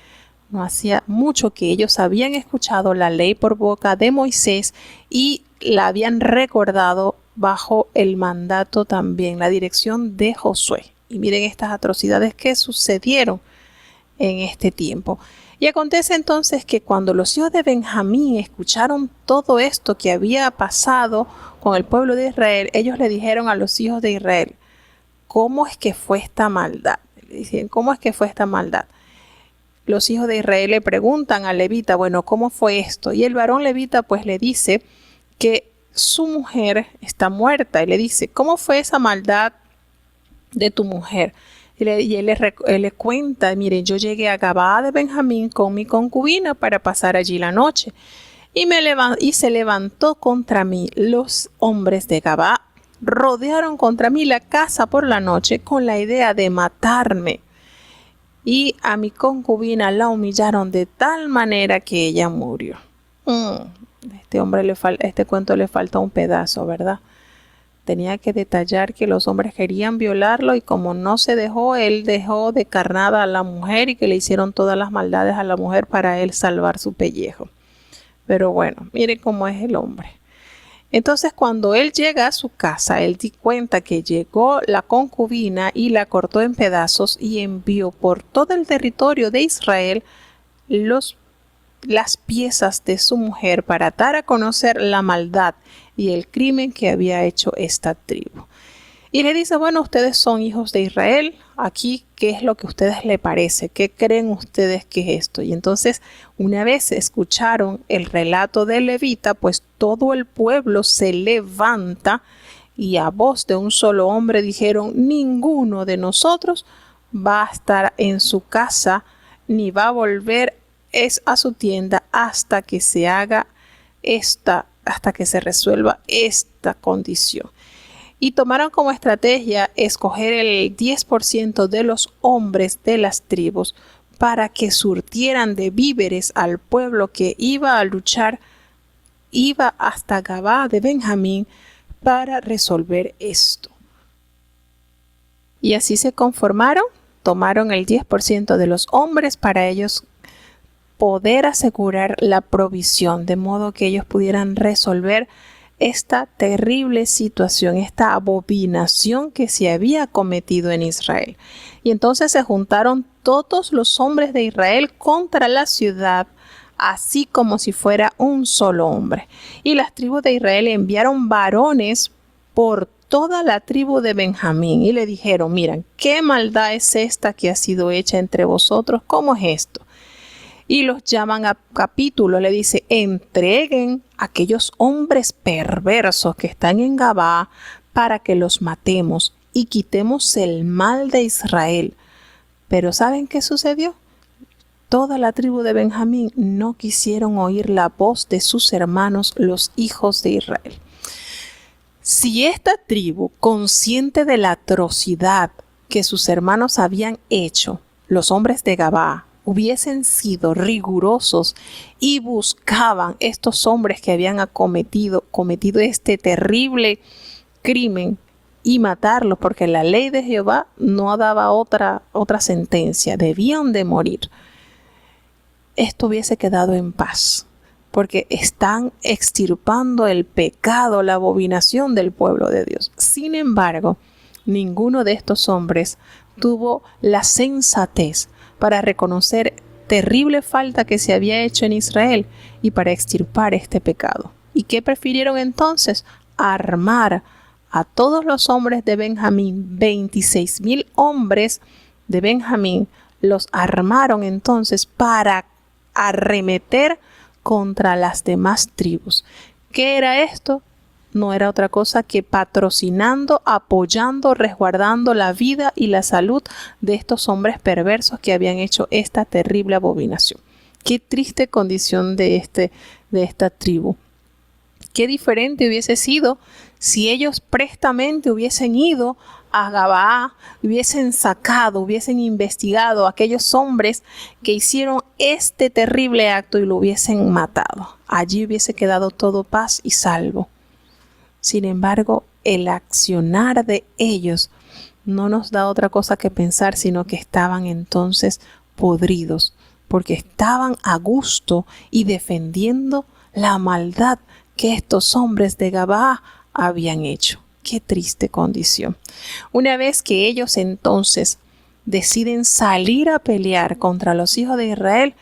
no hacía mucho que ellos habían escuchado la ley por boca de Moisés y la habían recordado bajo el mandato también, la dirección de Josué. Y miren estas atrocidades que sucedieron en este tiempo. Y acontece entonces que cuando los hijos de Benjamín escucharon todo esto que había pasado con el pueblo de Israel, ellos le dijeron a los hijos de Israel, ¿cómo es que fue esta maldad? Le dicen, ¿cómo es que fue esta maldad? Los hijos de Israel le preguntan al levita, bueno, ¿cómo fue esto? Y el varón levita pues le dice que su mujer está muerta y le dice, ¿cómo fue esa maldad de tu mujer? Y él le cuenta, mire, yo llegué a Gabaa de Benjamín con mi concubina para pasar allí la noche y se levantó contra mí los hombres de Gabaa, rodearon contra mí la casa por la noche con la idea de matarme. Y a mi concubina la humillaron de tal manera que ella murió. Este cuento le falta un pedazo, ¿verdad? Tenía que detallar que los hombres querían violarlo y como no se dejó, él dejó de carnada a la mujer y que le hicieron todas las maldades a la mujer para él salvar su pellejo. Pero bueno, mire cómo es el hombre. Entonces cuando él llega a su casa, él di cuenta que llegó la concubina y la cortó en pedazos y envió por todo el territorio de Israel las piezas de su mujer para dar a conocer la maldad y el crimen que había hecho esta tribu. Y le dice, bueno, ustedes son hijos de Israel, aquí, ¿qué es lo que a ustedes les parece? ¿Qué creen ustedes que es esto? Y entonces, una vez escucharon el relato de levita, pues todo el pueblo se levanta y a voz de un solo hombre dijeron, ninguno de nosotros va a estar en su casa ni va a volver a su tienda hasta que se resuelva esta condición. Y tomaron como estrategia escoger el 10% de los hombres de las tribus para que surtieran de víveres al pueblo que iba a luchar, iba hasta Gabaa de Benjamín para resolver esto. Y así se conformaron, tomaron el 10% de los hombres para ellos poder asegurar la provisión, de modo que ellos pudieran resolver esta terrible situación, esta abominación que se había cometido en Israel. Y entonces se juntaron todos los hombres de Israel contra la ciudad, así como si fuera un solo hombre. Y las tribus de Israel enviaron varones por toda la tribu de Benjamín y le dijeron, miren, ¿qué maldad es esta que ha sido hecha entre vosotros? ¿Cómo es esto? Y los llaman a capítulo, le dice, entreguen a aquellos hombres perversos que están en Gabaa para que los matemos y quitemos el mal de Israel. Pero ¿saben qué sucedió? Toda la tribu de Benjamín no quisieron oír la voz de sus hermanos, los hijos de Israel. Si esta tribu, consciente de la atrocidad que sus hermanos habían hecho, los hombres de Gabaa, hubiesen sido rigurosos y buscaban estos hombres que habían cometido este terrible crimen y matarlos, porque la ley de Jehová no daba otra sentencia, debían de morir, esto hubiese quedado en paz, porque están extirpando el pecado, la abominación del pueblo de Dios. Sin embargo, ninguno de estos hombres tuvo la sensatez para reconocer terrible falta que se había hecho en Israel y para extirpar este pecado. ¿Y qué prefirieron entonces? Armar a todos los hombres de Benjamín, 26,000 hombres de Benjamín, los armaron entonces para arremeter contra las demás tribus. ¿Qué era esto? No era otra cosa que patrocinando, apoyando, resguardando la vida y la salud de estos hombres perversos que habían hecho esta terrible abominación. Qué triste condición de esta tribu. Qué diferente hubiese sido si ellos prestamente hubiesen ido a Gabaa, hubiesen sacado, hubiesen investigado a aquellos hombres que hicieron este terrible acto y lo hubiesen matado. Allí hubiese quedado todo paz y salvo. Sin embargo, el accionar de ellos no nos da otra cosa que pensar, sino que estaban entonces podridos, porque estaban a gusto y defendiendo la maldad que estos hombres de Gabaa habían hecho. Qué triste condición. Una vez que ellos entonces deciden salir a pelear contra los hijos de Israel,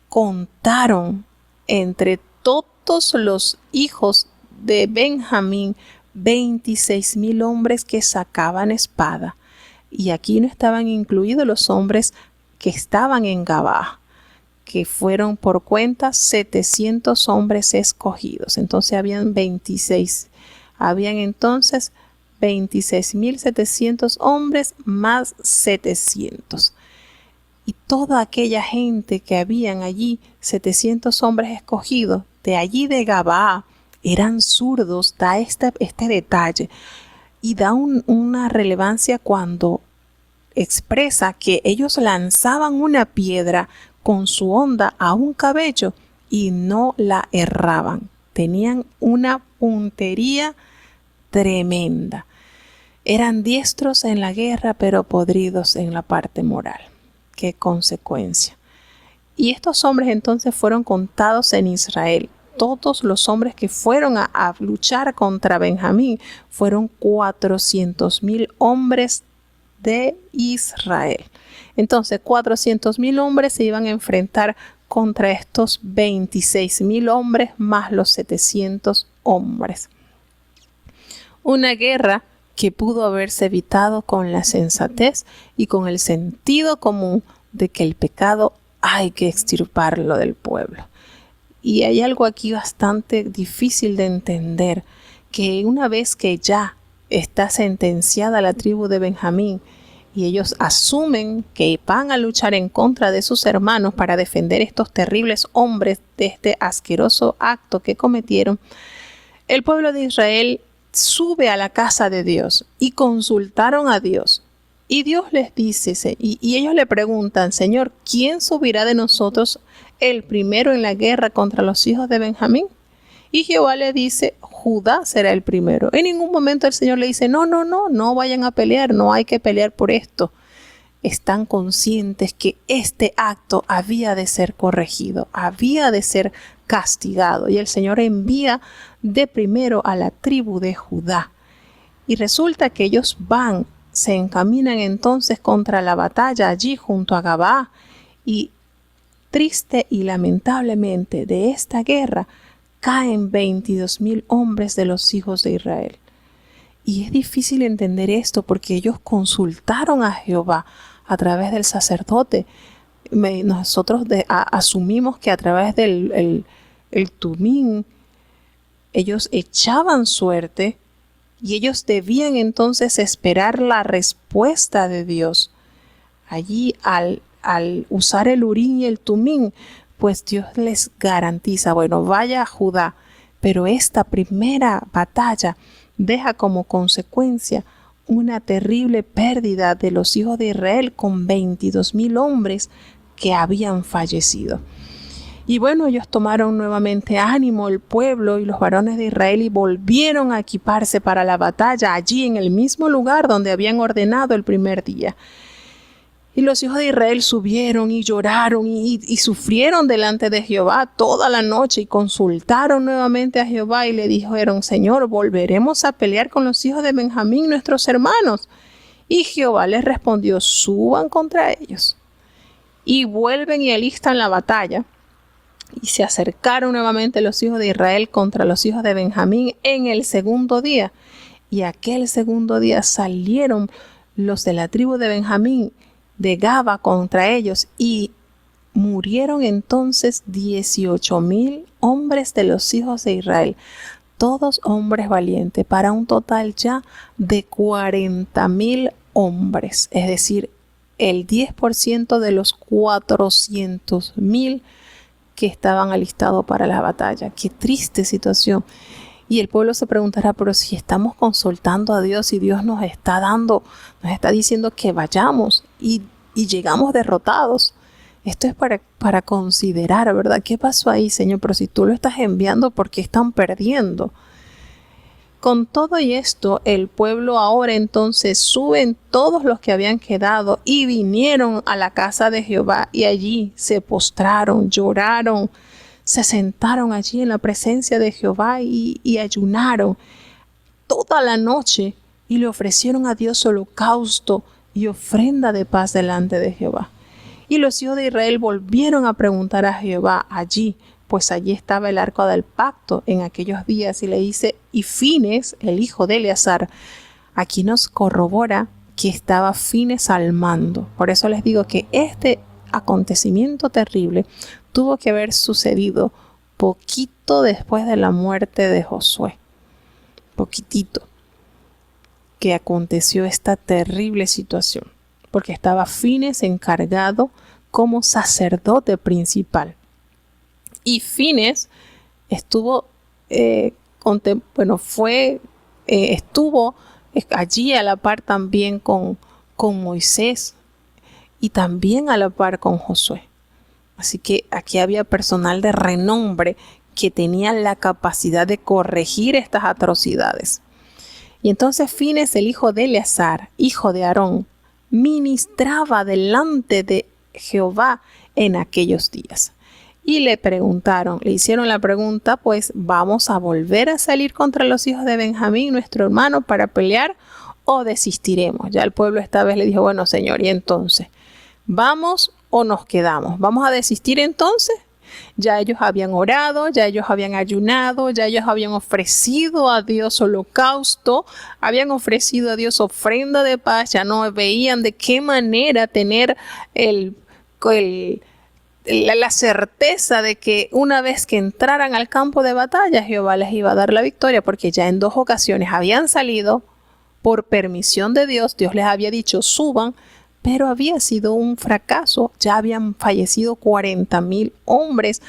contaron entre todos los hijos de Benjamín 26,000 hombres que sacaban espada. Y aquí no estaban incluidos los hombres que estaban en Gabaa, que fueron por cuenta 700 hombres escogidos. Entonces habían 26,700 hombres más 700. Y toda aquella gente que habían allí, 700 hombres escogidos, de allí de Gabaa, eran zurdos. Da este detalle y da una relevancia cuando expresa que ellos lanzaban una piedra con su honda a un cabello y no la erraban. Tenían una puntería tremenda. Eran diestros en la guerra, pero podridos en la parte moral. Qué consecuencia. Y estos hombres entonces fueron contados en Israel. Todos los hombres que fueron a luchar contra Benjamín fueron 400,000 hombres de Israel. Entonces 400,000 hombres se iban a enfrentar contra estos 26,000 hombres más los 700 hombres. Una guerra que pudo haberse evitado con la sensatez y con el sentido común de que el pecado hay que extirparlo del pueblo. Y hay algo aquí bastante difícil de entender, que una vez que ya está sentenciada la tribu de Benjamín y ellos asumen que van a luchar en contra de sus hermanos para defender estos terribles hombres de este asqueroso acto que cometieron, el pueblo de Israel sube a la casa de Dios y consultaron a Dios. Y Dios les dice, y ellos le preguntan: Señor, ¿quién subirá de nosotros el primero en la guerra contra los hijos de Benjamín? Y Jehová le dice: Judá será el primero. En ningún momento el Señor le dice: no vayan a pelear, no hay que pelear por esto. Están conscientes que este acto había de ser corregido, había de ser castigado. Y el Señor envía de primero a la tribu de Judá. Y resulta que ellos se encaminan entonces contra la batalla allí junto a Gabaa. Y triste y lamentablemente de esta guerra caen 22,000 hombres de los hijos de Israel. Y es difícil entender esto porque ellos consultaron a Jehová a través del sacerdote. Nosotros asumimos que a través del tumín ellos echaban suerte y ellos debían entonces esperar la respuesta de Dios. Allí al usar el urín y el tumín, pues Dios les garantiza, vaya a Judá, pero esta primera batalla deja como consecuencia una terrible pérdida de los hijos de Israel con 22,000 hombres que habían fallecido. Y ellos tomaron nuevamente ánimo, el pueblo y los varones de Israel, y volvieron a equiparse para la batalla allí en el mismo lugar donde habían ordenado el primer día. Y los hijos de Israel subieron y lloraron y sufrieron delante de Jehová toda la noche y consultaron nuevamente a Jehová y le dijeron: Señor, ¿volveremos a pelear con los hijos de Benjamín, nuestros hermanos? Y Jehová les respondió: suban contra ellos. Y vuelven y alistan la batalla. Y se acercaron nuevamente los hijos de Israel contra los hijos de Benjamín en el segundo día. Y aquel segundo día salieron los de la tribu de Benjamín de Gaba contra ellos y Murieron entonces 18,000 hombres de los hijos de Israel, todos hombres valientes, para un total ya de 40,000 hombres, es decir, el 10% de los 400,000 que estaban alistados para la batalla. Qué triste situación. Y el pueblo se preguntará, pero si estamos consultando a Dios y Dios nos está diciendo que vayamos y llegamos derrotados. Esto es para considerar, ¿verdad? ¿Qué pasó ahí, Señor? Pero si tú lo estás enviando, ¿por qué están perdiendo? Con todo y esto, el pueblo ahora entonces suben todos los que habían quedado y vinieron a la casa de Jehová y allí se postraron, lloraron, se sentaron allí en la presencia de Jehová y ayunaron toda la noche y le ofrecieron a Dios holocausto y ofrenda de paz delante de Jehová. Y los hijos de Israel volvieron a preguntar a Jehová allí, pues allí estaba el arca del pacto en aquellos días, y le dice, y Fines, el hijo de Eleazar, aquí nos corrobora que estaba Fines al mando. Por eso les digo que este acontecimiento terrible tuvo que haber sucedido poquito después de la muerte de Josué. Poquitito que aconteció esta terrible situación, porque estaba Fines encargado como sacerdote principal. Y Fines estuvo allí a la par también con Moisés y también a la par con Josué. Así que aquí había personal de renombre que tenía la capacidad de corregir estas atrocidades. Y entonces Fines, el hijo de Eleazar, hijo de Aarón, ministraba delante de Jehová en aquellos días. Y le hicieron la pregunta, pues, ¿vamos a volver a salir contra los hijos de Benjamín, nuestro hermano, para pelear, o desistiremos? Ya el pueblo esta vez le dijo, bueno, Señor, ¿y entonces? ¿Vamos o nos quedamos? ¿Vamos a desistir entonces? Ya ellos habían orado, ya ellos habían ayunado, ya ellos habían ofrecido a Dios holocausto, habían ofrecido a Dios ofrenda de paz, ya no veían de qué manera tener la certeza de que una vez que entraran al campo de batalla, Jehová les iba a dar la victoria, porque ya en 2 ocasiones habían salido por permisión de Dios. Dios les había dicho suban, pero había sido un fracaso. Ya habían fallecido 40,000 hombres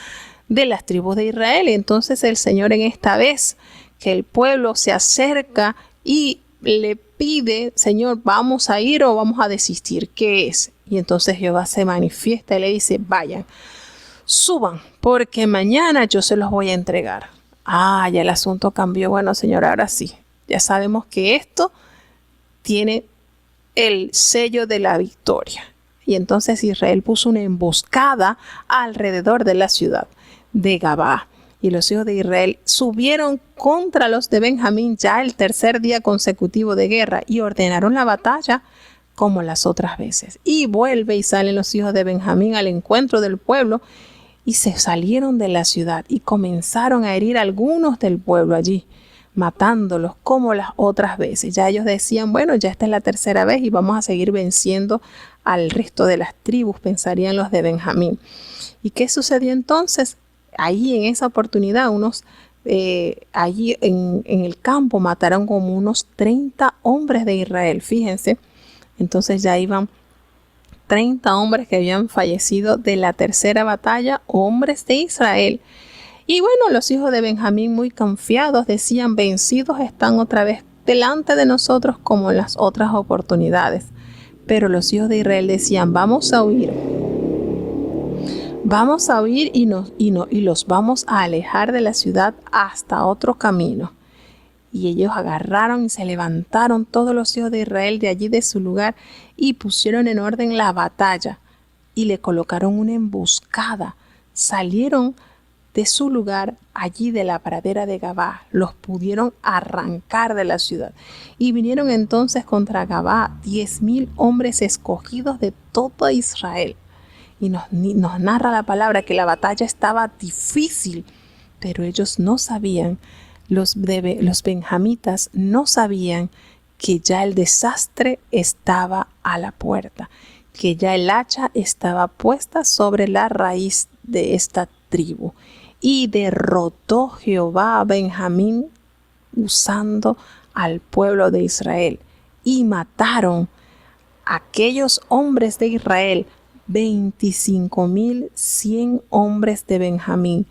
de las tribus de Israel. Entonces el Señor, en esta vez que el pueblo se acerca y le pide, Señor, ¿vamos a ir o vamos a desistir? ¿Qué es? Y entonces Jehová se manifiesta y le dice, vayan, suban, porque mañana yo se los voy a entregar. Ya el asunto cambió. Bueno, Señor, ahora sí, ya sabemos que esto tiene el sello de la victoria. Y entonces Israel puso una emboscada alrededor de la ciudad de Gabá. Y los hijos de Israel subieron contra los de Benjamín ya el 3er día consecutivo de guerra y ordenaron la batalla como las otras veces. Y vuelve y salen los hijos de Benjamín al encuentro del pueblo y se salieron de la ciudad y comenzaron a herir a algunos del pueblo allí, matándolos como las otras veces. Ya ellos decían, bueno, ya esta es la 3ª vez y vamos a seguir venciendo al resto de las tribus, pensarían los de Benjamín. ¿Y qué sucedió entonces? Ahí en esa oportunidad, allí en el campo mataron como unos 30 hombres de Israel, fíjense. Entonces ya iban 30 hombres que habían fallecido de la 3ª batalla, hombres de Israel. Y bueno, los hijos de Benjamín, muy confiados, decían, vencidos están otra vez delante de nosotros como en las otras oportunidades. Pero los hijos de Israel decían, vamos a huir. Vamos a huir y los vamos a alejar de la ciudad hasta otro camino. Y ellos agarraron y se levantaron todos los hijos de Israel de allí de su lugar y pusieron en orden la batalla y le colocaron una emboscada. Salieron de su lugar allí de la pradera de Gabá, los pudieron arrancar de la ciudad. Y vinieron entonces contra Gabá 10,000 hombres escogidos de todo Israel. Y nos narra la palabra que la batalla estaba difícil, pero ellos no sabían, los benjamitas no sabían que ya el desastre estaba a la puerta. que ya el hacha estaba puesta sobre la raíz de esta tribu. Y derrotó Jehová a Benjamín usando al pueblo de Israel. Y mataron a aquellos hombres de Israel, 25,100 hombres de Benjamín,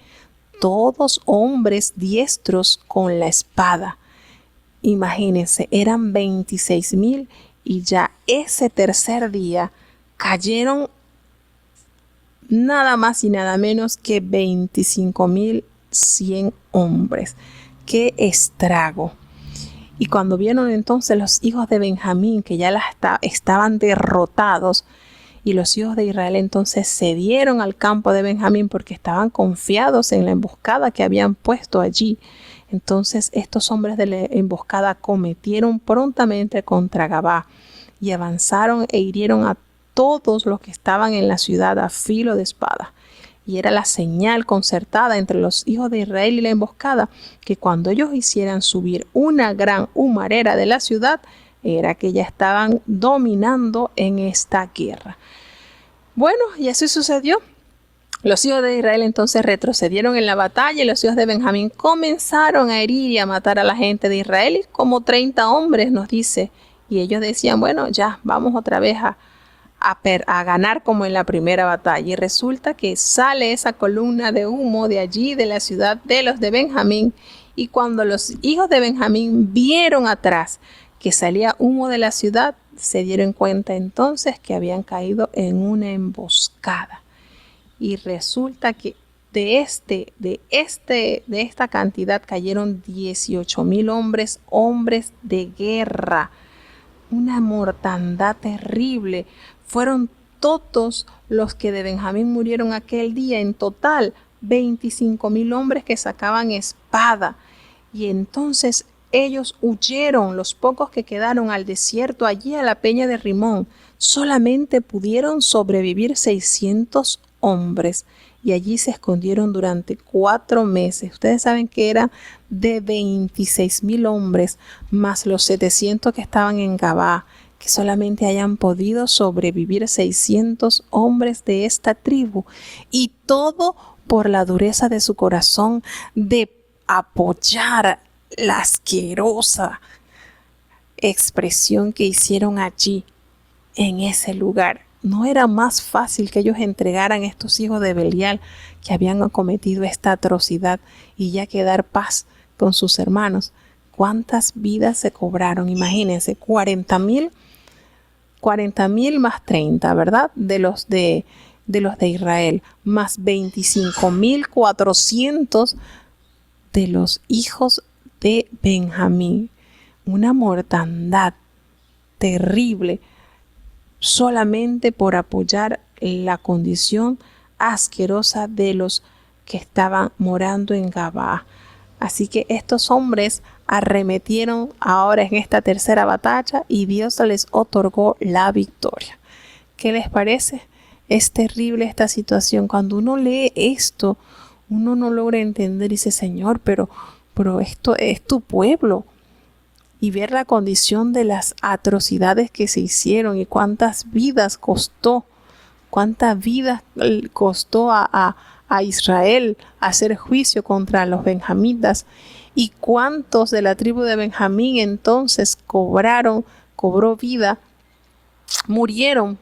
todos hombres diestros con la espada. Imagínense, eran 26,000 y ya ese tercer día cayeron nada más y nada menos que 25,100 hombres. ¡Qué estrago! Y cuando vieron entonces los hijos de Benjamín que ya estaban derrotados, y los hijos de Israel entonces cedieron al campo de Benjamín porque estaban confiados en la emboscada que habían puesto allí. Entonces estos hombres de la emboscada cometieron prontamente contra Gabá y avanzaron e hirieron a todos los que estaban en la ciudad a filo de espada. Y era la señal concertada entre los hijos de Israel y la emboscada, que cuando ellos hicieran subir una gran humarera de la ciudad, era que ya estaban dominando en esta guerra. Bueno, y así sucedió. Los hijos de Israel entonces retrocedieron en la batalla y los hijos de Benjamín comenzaron a herir y a matar a la gente de Israel, como 30 hombres, nos dice. Y ellos decían, bueno, ya, vamos otra vez a ganar como en la primera batalla. Y resulta que sale esa columna de humo de allí, de la ciudad de los de Benjamín. Y cuando los hijos de Benjamín vieron atrás que salía humo de la ciudad, se dieron cuenta entonces que habían caído en una emboscada. Y resulta que de esta cantidad cayeron 18,000 hombres de guerra. Una mortandad terrible. Fueron todos los que de Benjamín murieron aquel día. En total, 25,000 hombres que sacaban espada. Y entonces ellos huyeron, los pocos que quedaron, al desierto, allí a la peña de Rimón. Solamente pudieron sobrevivir 600 hombres y allí se escondieron durante 4 meses. Ustedes saben que era de 26,000 hombres más los 700 que estaban en Gabá, que solamente hayan podido sobrevivir 600 hombres de esta tribu, y todo por la dureza de su corazón de apoyar la asquerosa expresión que hicieron allí en ese lugar. ¿No era más fácil que ellos entregaran a estos hijos de Belial que habían cometido esta atrocidad y ya quedar paz con sus hermanos? ¿Cuántas vidas se cobraron? Imagínense, 40,000 más 30, ¿verdad? De los de Israel, más 25,400 de los hijos de Benjamín. Una mortandad terrible solamente por apoyar la condición asquerosa de los que estaban morando en Gabá. Así que estos hombres arremetieron ahora en esta tercera batalla y Dios les otorgó la victoria. ¿Qué les parece? Es terrible esta situación. Cuando uno lee esto, uno no logra entender y dice, Señor, pero esto es tu pueblo. Y ver la condición de las atrocidades que se hicieron y cuántas vidas costó a Israel hacer juicio contra los benjamitas, y cuántos de la tribu de Benjamín entonces cobró vida, murieron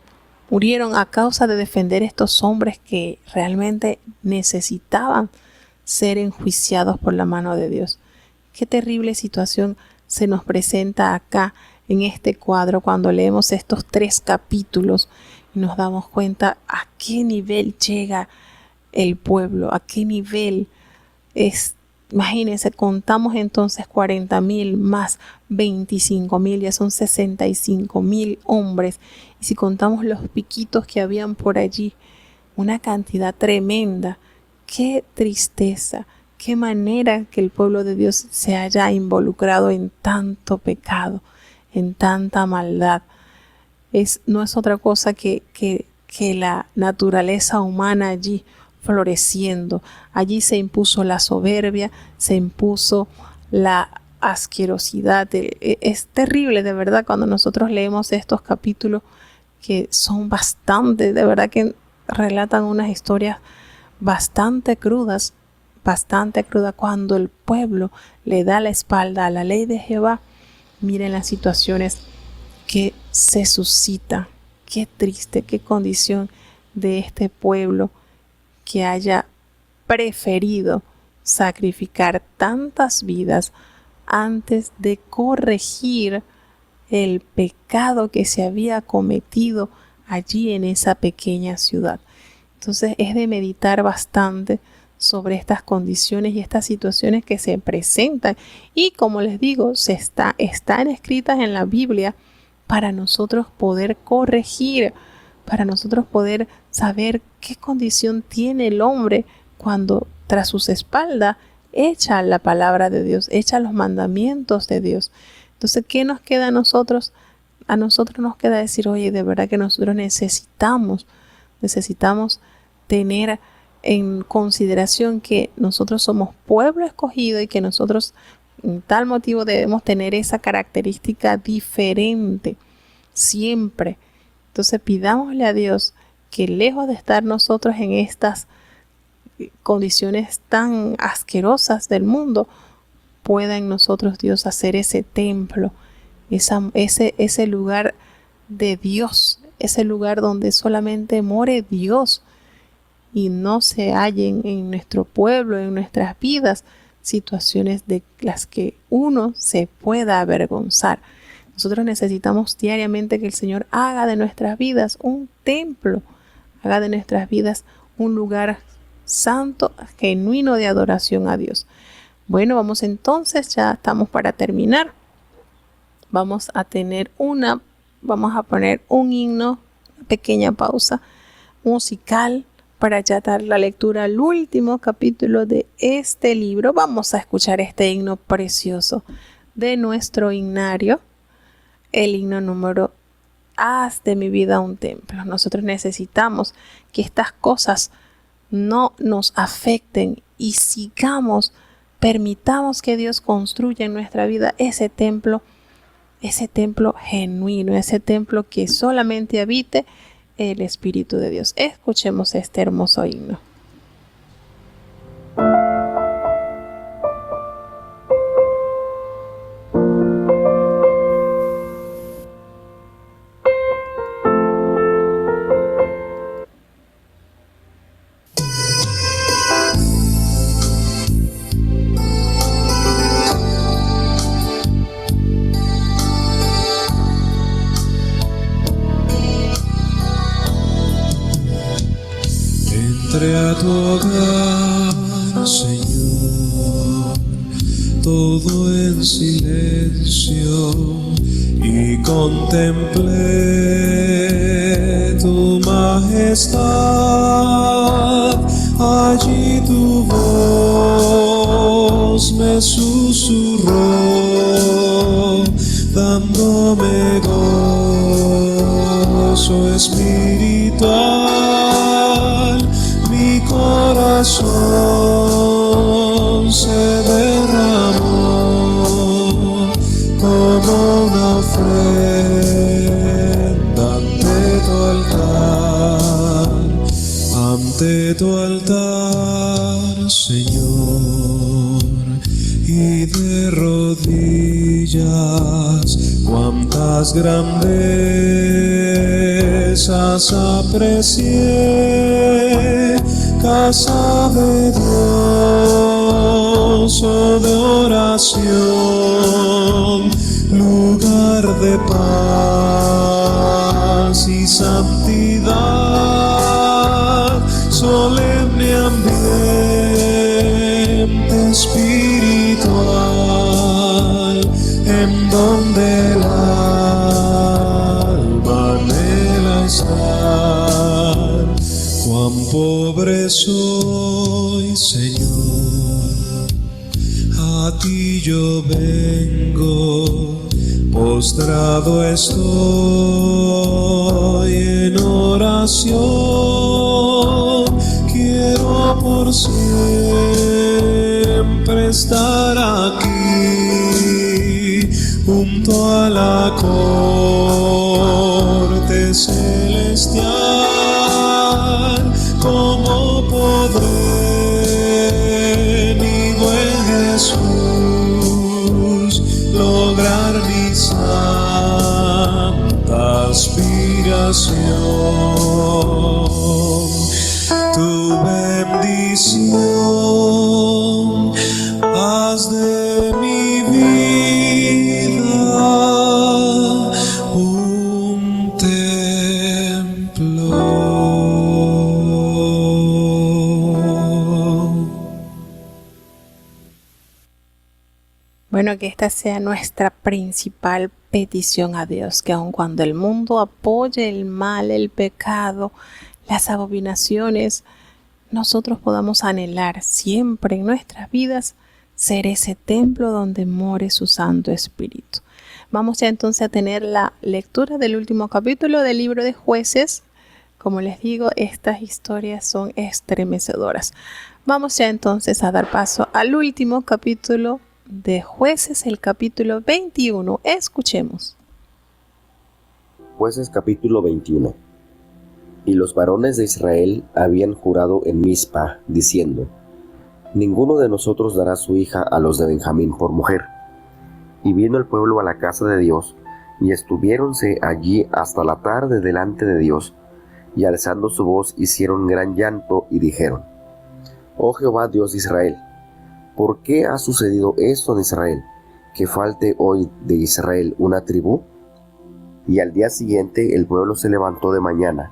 a causa de defender estos hombres que realmente necesitaban ser enjuiciados por la mano de Dios. Qué terrible situación se nos presenta acá en este cuadro cuando leemos estos 3 capítulos y nos damos cuenta a qué nivel llega el pueblo, a qué nivel es. Imagínense, contamos entonces 40,000 más 25,000, ya son 65,000 hombres. Y si contamos los piquitos que habían por allí, una cantidad tremenda. Qué tristeza, qué manera que el pueblo de Dios se haya involucrado en tanto pecado, en tanta maldad. No es otra cosa que la naturaleza humana allí floreciendo. Allí se impuso la soberbia, se impuso la asquerosidad. Es terrible, de verdad, cuando nosotros leemos estos capítulos, que son bastante, de verdad que relatan unas historias bastante crudas, cuando el pueblo le da la espalda a la ley de Jehová. Miren las situaciones que se suscita. Qué triste, qué condición de este pueblo que haya preferido sacrificar tantas vidas antes de corregir el pecado que se había cometido allí en esa pequeña ciudad. Entonces es de meditar bastante sobre estas condiciones y estas situaciones que se presentan, y como les digo, están escritas en la Biblia para nosotros poder corregir, para nosotros poder saber qué condición tiene el hombre cuando tras sus espaldas echa la palabra de Dios, echa los mandamientos de Dios. Entonces, ¿qué nos queda a nosotros? A nosotros nos queda decir, oye, de verdad que nosotros necesitamos tener en consideración que nosotros somos pueblo escogido y que nosotros, en tal motivo, debemos tener esa característica diferente siempre. Entonces, pidámosle a Dios que, lejos de estar nosotros en estas condiciones tan asquerosas del mundo, pueda en nosotros Dios hacer ese templo, ese lugar de Dios, ese lugar donde solamente more Dios y no se hallen en nuestro pueblo, en nuestras vidas, situaciones de las que uno se pueda avergonzar. Nosotros necesitamos diariamente que el Señor haga de nuestras vidas un templo, haga de nuestras vidas un lugar santo, genuino de adoración a Dios. Bueno, vamos entonces, ya estamos para terminar. Vamos a poner un himno, una pequeña pausa musical para ya dar la lectura al último capítulo de este libro. Vamos a escuchar este himno precioso de nuestro himnario, el himno número Haz de mi vida un templo. Nosotros necesitamos que estas cosas no nos afecten y permitamos que Dios construya en nuestra vida ese templo genuino, ese templo que solamente habite el Espíritu de Dios. Escuchemos este hermoso himno. Entré a tu hogar, Señor, todo en silencio, y contemplé tu majestad. Allí tu voz me susurró, dándome gozo espiritual. Mi corazón se derramó como una ofrenda ante tu altar, Señor, y de rodillas cuántas grandezas aprecié. Casa de Dios, oh de oración, lugar de paz y santidad, solemne ambiente espiritual, en donde el alma anhela estar. Cuán pobre soy, Señor, a ti yo vengo, postrado estoy en oración. Quiero por siempre estar aquí, junto a la corte celestial. Bueno, que esta sea nuestra principal petición a Dios, que aun cuando el mundo apoye el mal, el pecado, las abominaciones, nosotros podamos anhelar siempre en nuestras vidas ser ese templo donde more su Santo Espíritu. Vamos ya entonces a tener la lectura del último capítulo del libro de Jueces. Como les digo, estas historias son estremecedoras. Vamos ya entonces a dar paso al último capítulo de Jueces, el capítulo 21. Escuchemos. Jueces capítulo 21. Y los varones de Israel habían jurado en Mizpa, diciendo: ninguno de nosotros dará su hija a los de Benjamín por mujer. Y vino el pueblo a la casa de Dios, y estuviéronse allí hasta la tarde delante de Dios, y alzando su voz hicieron gran llanto, y dijeron: Oh Jehová Dios de Israel, ¿por qué ha sucedido esto en Israel, que falte hoy de Israel una tribu? Y al día siguiente el pueblo se levantó de mañana,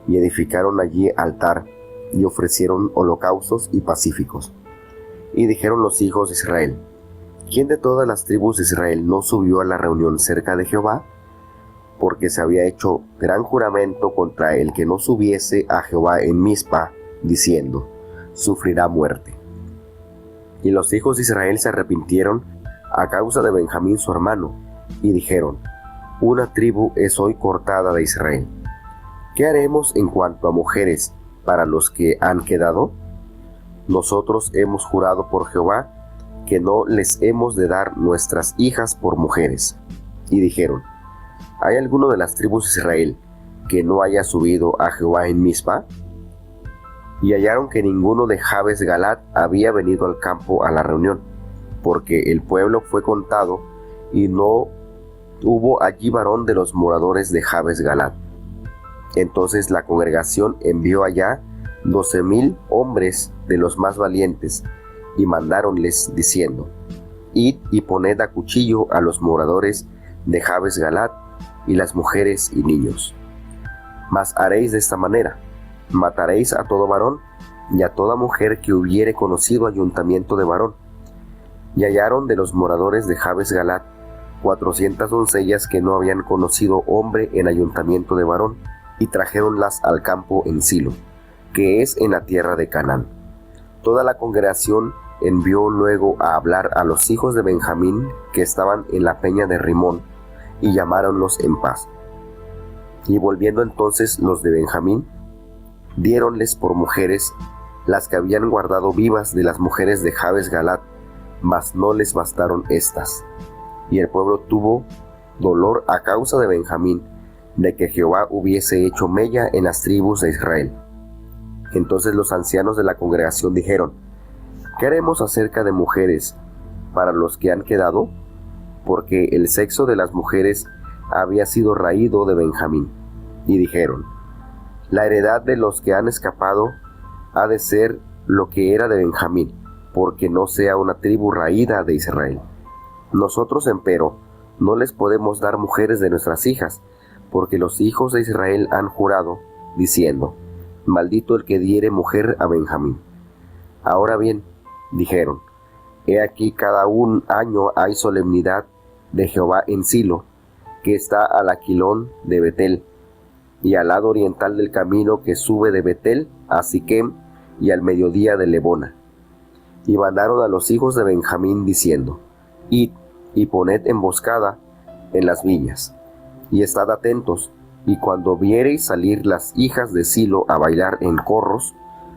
y edificaron allí altar, y ofrecieron holocaustos y pacíficos. Y dijeron los hijos de Israel: ¿quién de todas las tribus de Israel no subió a la reunión cerca de Jehová? Porque se había hecho gran juramento contra el que no subiese a Jehová en Mizpa, diciendo: sufrirá muerte. Y los hijos de Israel se arrepintieron a causa de Benjamín su hermano, y dijeron: una tribu es hoy cortada de Israel. ¿Qué haremos en cuanto a mujeres para los que han quedado? Nosotros hemos jurado por Jehová que no les hemos de dar nuestras hijas por mujeres. Y dijeron: ¿hay alguno de las tribus de Israel que no haya subido a Jehová en Mizpa? Y hallaron que ninguno de Jabes Galat había venido al campo a la reunión, porque el pueblo fue contado, y no hubo allí varón de los moradores de Jabes Galat. Entonces la congregación envió allá 12,000 hombres de los más valientes, y mandáronles diciendo: id y poned a cuchillo a los moradores de Jabes Galat, y las mujeres y niños. Mas haréis de esta manera: mataréis a todo varón y a toda mujer que hubiere conocido ayuntamiento de varón. Y hallaron de los moradores de Jabes Galat 400 doncellas que no habían conocido hombre en ayuntamiento de varón, y trajéronlas al campo en Silo, que es en la tierra de Canaán. Toda la congregación envió luego a hablar a los hijos de Benjamín que estaban en la peña de Rimón, y llamáronlos en paz. Y volviendo entonces los de Benjamín, diéronles por mujeres las que habían guardado vivas de las mujeres de Jabes Galat, mas no les bastaron estas. Y el pueblo tuvo dolor a causa de Benjamín, de que Jehová hubiese hecho mella en las tribus de Israel. Entonces los ancianos de la congregación dijeron: ¿qué haremos acerca de mujeres para los que han quedado? Porque el sexo de las mujeres había sido raído de Benjamín. Y dijeron: la heredad de los que han escapado ha de ser lo que era de Benjamín, porque no sea una tribu raída de Israel. Nosotros, empero, no les podemos dar mujeres de nuestras hijas, porque los hijos de Israel han jurado, diciendo: maldito el que diere mujer a Benjamín. Ahora bien, dijeron: he aquí cada un año hay solemnidad de Jehová en Silo, que está al aquilón de Betel, y al lado oriental del camino que sube de Betel a Siquem, y al mediodía de Lebona. Y mandaron a los hijos de Benjamín diciendo: id y poned emboscada en las viñas, y estad atentos, y cuando viereis salir las hijas de Silo a bailar en corros,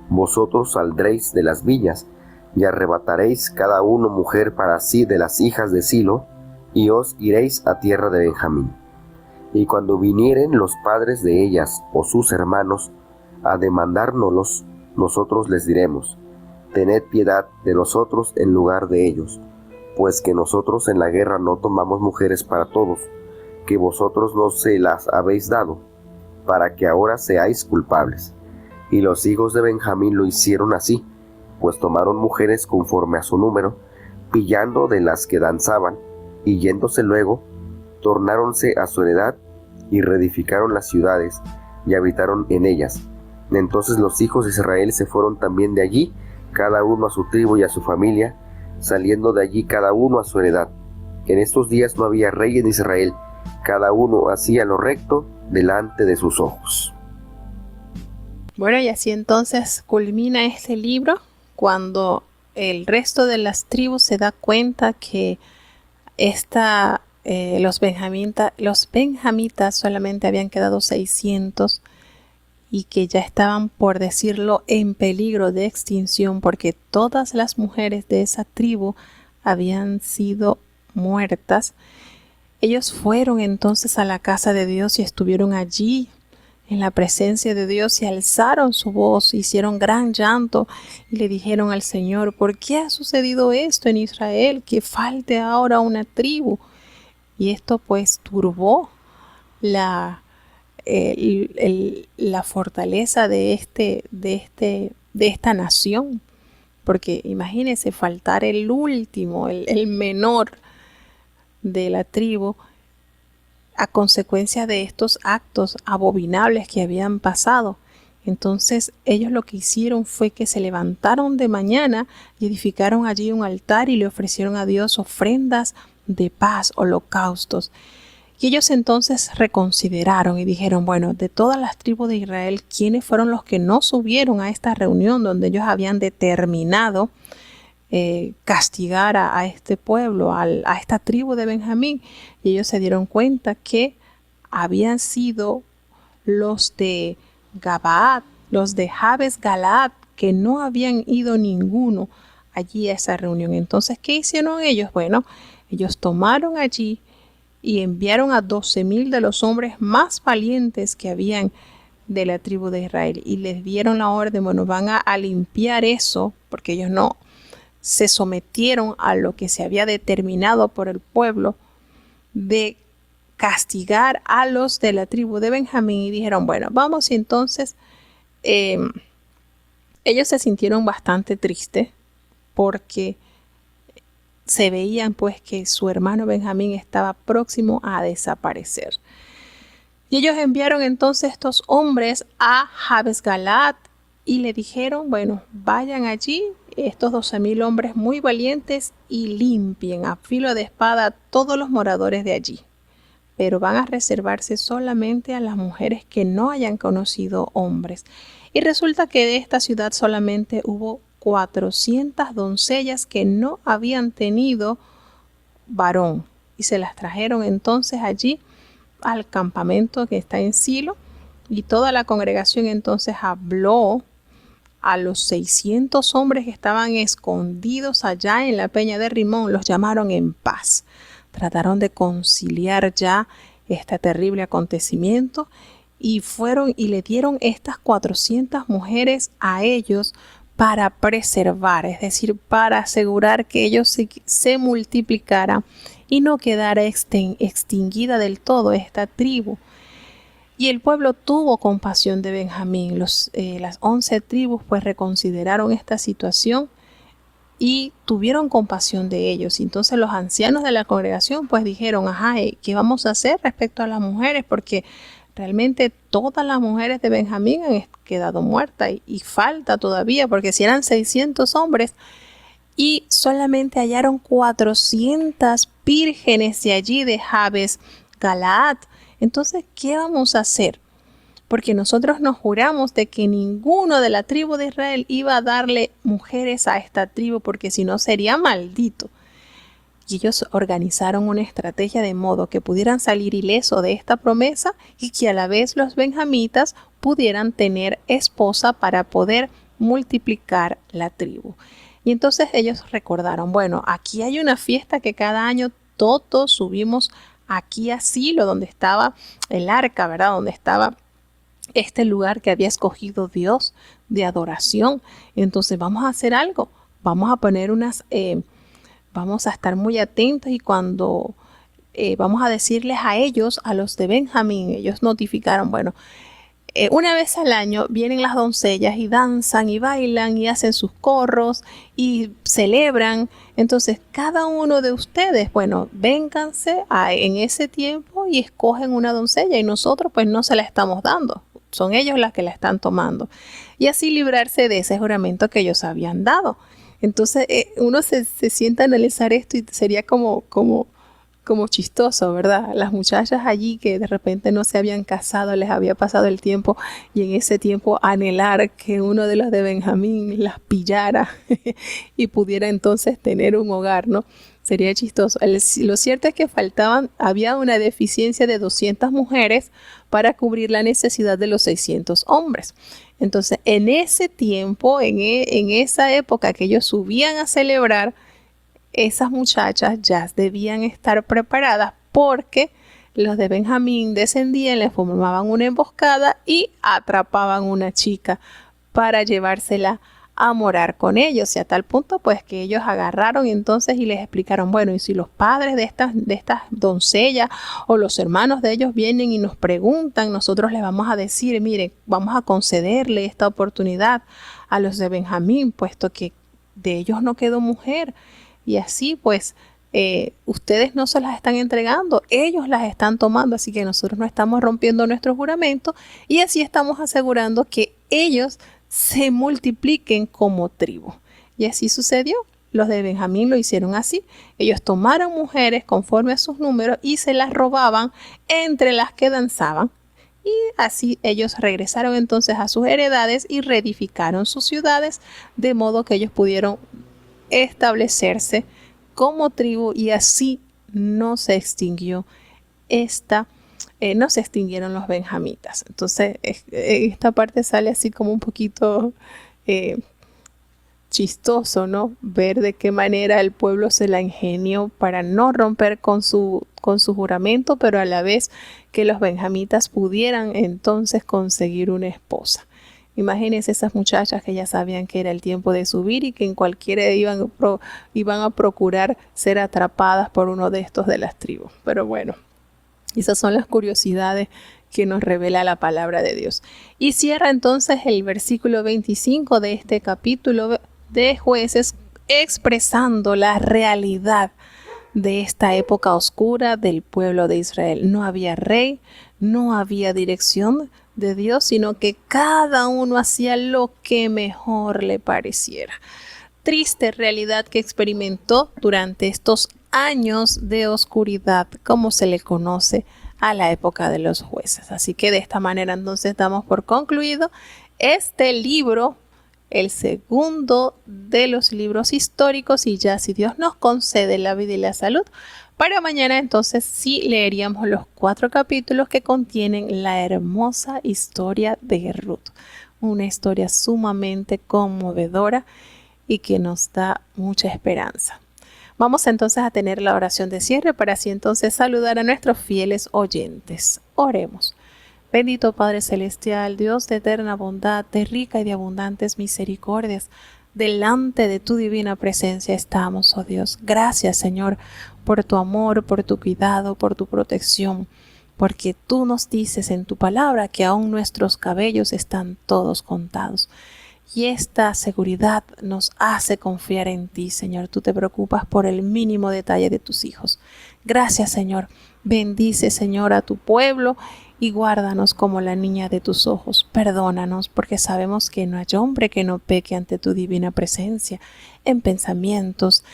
vosotros saldréis de las viñas, y arrebataréis cada uno mujer para sí de las hijas de Silo, y os iréis a tierra de Benjamín. Y cuando vinieren los padres de ellas o sus hermanos a demandárnoslos, nosotros les diremos: tened piedad de nosotros en lugar de ellos, pues que nosotros en la guerra no tomamos mujeres para todos, que vosotros no se las habéis dado, para que ahora seáis culpables. Y los hijos de Benjamín lo hicieron así, pues tomaron mujeres conforme a su número, pillando de las que danzaban, y yéndose luego, tornáronse a su heredad, y reedificaron las ciudades, y habitaron en ellas. Entonces los hijos de Israel se fueron también de allí, cada uno a su tribu y a su familia, saliendo de allí cada uno a su heredad. En estos días no había rey en Israel, cada uno hacía lo recto delante de sus ojos. Bueno, y así entonces culmina este libro cuando el resto de las tribus se da cuenta que los benjamitas solamente habían quedado 600 y que ya estaban, por decirlo, en peligro de extinción porque todas las mujeres de esa tribu habían sido muertas. Ellos fueron entonces a la casa de Dios y estuvieron allí en la presencia de Dios y alzaron su voz, hicieron gran llanto y le dijeron al Señor: ¿por qué ha sucedido esto en Israel? Que falte ahora una tribu. Y esto pues turbó la fortaleza de esta nación. Porque imagínense, faltar el último, el menor de la tribu, a consecuencia de estos actos abominables que habían pasado. Entonces ellos lo que hicieron fue que se levantaron de mañana y edificaron allí un altar y le ofrecieron a Dios ofrendas de paz, holocaustos. Y ellos entonces reconsideraron y dijeron: bueno, de todas las tribus de Israel, ¿quiénes fueron los que no subieron a esta reunión donde ellos habían determinado castigar a este pueblo, a esta tribu de Benjamín? Y ellos se dieron cuenta que habían sido los de Gabaad, los de Jabes Galaad, que no habían ido ninguno allí a esa reunión. Entonces, ¿qué hicieron ellos? Bueno, ellos tomaron allí y enviaron a 12,000 de los hombres más valientes que habían de la tribu de Israel y les dieron la orden: bueno, van a limpiar eso, porque ellos no se sometieron a lo que se había determinado por el pueblo de castigar a los de la tribu de Benjamín. Y dijeron: bueno, vamos. Y entonces ellos se sintieron bastante tristes porque se veían pues que su hermano Benjamín estaba próximo a desaparecer. Y ellos enviaron entonces estos hombres a Jabes Galaad y le dijeron: bueno, vayan allí, estos 12,000 hombres muy valientes, y limpien a filo de espada a todos los moradores de allí. Pero van a reservarse solamente a las mujeres que no hayan conocido hombres. Y resulta que de esta ciudad solamente hubo 400 doncellas que no habían tenido varón. Y se las trajeron entonces allí al campamento que está en Silo. Y toda la congregación entonces habló a los 600 hombres que estaban escondidos allá en la peña de Rimón. Los llamaron en paz. Trataron de conciliar ya este terrible acontecimiento y fueron y le dieron estas 400 mujeres a ellos para preservar, es decir, para asegurar que ellos se multiplicaran y no quedara extinguida del todo esta tribu. Y el pueblo tuvo compasión de Benjamín. Las 11 tribus pues reconsideraron esta situación y tuvieron compasión de ellos. Entonces los ancianos de la congregación pues dijeron: ¿qué vamos a hacer respecto a las mujeres? Porque realmente todas las mujeres de Benjamín han quedado muertas y falta todavía, porque si eran 600 hombres y solamente hallaron 400 vírgenes de allí de Jabes Galaad. Entonces, ¿qué vamos a hacer? Porque nosotros nos juramos de que ninguno de la tribu de Israel iba a darle mujeres a esta tribu, porque si no sería maldito. Y ellos organizaron una estrategia de modo que pudieran salir ileso de esta promesa y que a la vez los benjamitas pudieran tener esposa para poder multiplicar la tribu. Y entonces ellos recordaron: bueno, aquí hay una fiesta que cada año todos subimos aquí a Silo, donde estaba el arca, ¿verdad? Donde estaba este lugar que había escogido Dios de adoración. Entonces vamos a hacer algo. Vamos a poner vamos a estar muy atentos y cuando vamos a decirles a ellos, a los de Benjamín, ellos notificaron: bueno, una vez al año vienen las doncellas y danzan y bailan y hacen sus corros y celebran. Entonces cada uno de ustedes, bueno, vénganse en ese tiempo y escogen una doncella y nosotros pues no se la estamos dando. son ellos las que la están tomando. Y así librarse de ese juramento que ellos habían dado. Entonces uno se sienta a analizar esto y sería como chistoso, ¿verdad? Las muchachas allí que de repente no se habían casado, les había pasado el tiempo y en ese tiempo anhelar que uno de los de Benjamín las pillara y pudiera entonces tener un hogar, ¿no? Sería chistoso. Lo cierto es que había una deficiencia de 200 mujeres para cubrir la necesidad de los 600 hombres. Entonces, en ese tiempo, en esa época que ellos subían a celebrar, esas muchachas ya debían estar preparadas porque los de Benjamín descendían, le formaban una emboscada y atrapaban una chica para llevársela a morar con ellos, y a tal punto pues que ellos agarraron entonces y les explicaron, bueno, y si los padres de estas doncellas o los hermanos de ellos vienen y nos preguntan, nosotros les vamos a decir, miren, vamos a concederle esta oportunidad a los de Benjamín, puesto que de ellos no quedó mujer. Y así pues ustedes no se las están entregando, ellos las están tomando, así que nosotros no estamos rompiendo nuestro juramento y así estamos asegurando que ellos se multipliquen como tribu. Y así sucedió. Los de Benjamín lo hicieron así. Ellos tomaron mujeres conforme a sus números y se las robaban entre las que danzaban. Y así ellos regresaron entonces a sus heredades y reedificaron sus ciudades, de modo que ellos pudieron establecerse como tribu y así no se extinguió no se extinguieron los benjamitas. Entonces esta parte sale así como un poquito chistoso, ¿no? Ver de qué manera el pueblo se la ingenió para no romper con su juramento, pero a la vez que los benjamitas pudieran entonces conseguir una esposa. Imagínense esas muchachas que ya sabían que era el tiempo de subir y que en cualquiera iban a procurar ser atrapadas por uno de estos de las tribus. Pero bueno, esas son las curiosidades que nos revela la palabra de Dios. Y cierra entonces el versículo 25 de este capítulo de Jueces expresando la realidad de esta época oscura del pueblo de Israel. No había rey, no había dirección de Dios, sino que cada uno hacía lo que mejor le pareciera. Triste realidad que experimentó durante estos años de oscuridad, como se le conoce a la época de los jueces. Así que de esta manera entonces damos por concluido este libro, el segundo de los libros históricos, y ya si Dios nos concede la vida y la salud, para mañana entonces sí leeríamos los 4 capítulos que contienen la hermosa historia de Ruth. Una historia sumamente conmovedora y que nos da mucha esperanza. Vamos entonces a tener la oración de cierre para así entonces saludar a nuestros fieles oyentes. Oremos. Bendito Padre Celestial, Dios de eterna bondad, de rica y de abundantes misericordias, delante de tu divina presencia estamos, oh Dios. Gracias, Señor, por tu amor, por tu cuidado, por tu protección, porque tú nos dices en tu palabra que aún nuestros cabellos están todos contados. Y esta seguridad nos hace confiar en ti, Señor. Tú te preocupas por el mínimo detalle de tus hijos. Gracias, Señor. Bendice, Señor, a tu pueblo y guárdanos como la niña de tus ojos. Perdónanos porque sabemos que no hay hombre que no peque ante tu divina presencia, en pensamientos,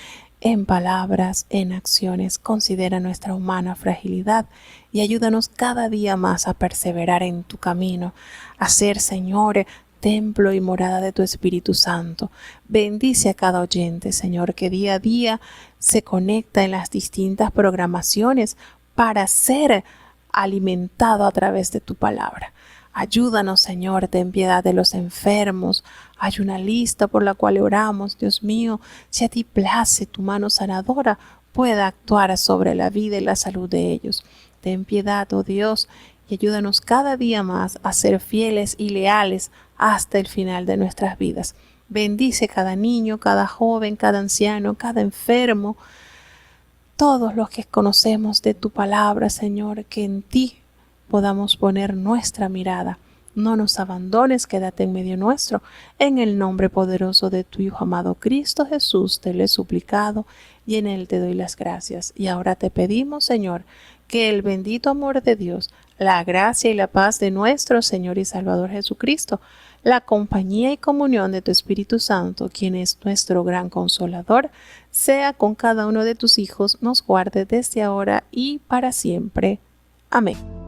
en palabras, en acciones. Considera nuestra humana fragilidad y ayúdanos cada día más a perseverar en tu camino, a ser, Señor, templo y morada de tu Espíritu Santo. Bendice a cada oyente, Señor, que día a día se conecta en las distintas programaciones para ser alimentado a través de tu palabra. Ayúdanos, Señor, ten piedad de los enfermos. Hay una lista por la cual oramos, Dios mío, si a ti place tu mano sanadora pueda actuar sobre la vida y la salud de ellos. Ten piedad, oh Dios, y ayúdanos cada día más a ser fieles y leales hasta el final de nuestras vidas. Bendice cada niño, cada joven, cada anciano, cada enfermo, todos los que conocemos de tu palabra, Señor, que en ti podamos poner nuestra mirada. No nos abandones, quédate en medio nuestro. En el nombre poderoso de tu Hijo amado Cristo Jesús, te lo he suplicado y en él te doy las gracias. Y ahora te pedimos, Señor, que el bendito amor de Dios, La gracia y la paz de nuestro Señor y Salvador Jesucristo, la compañía y comunión de tu Espíritu Santo, quien es nuestro gran consolador, sea con cada uno de tus hijos, nos guarde desde ahora y para siempre. Amén.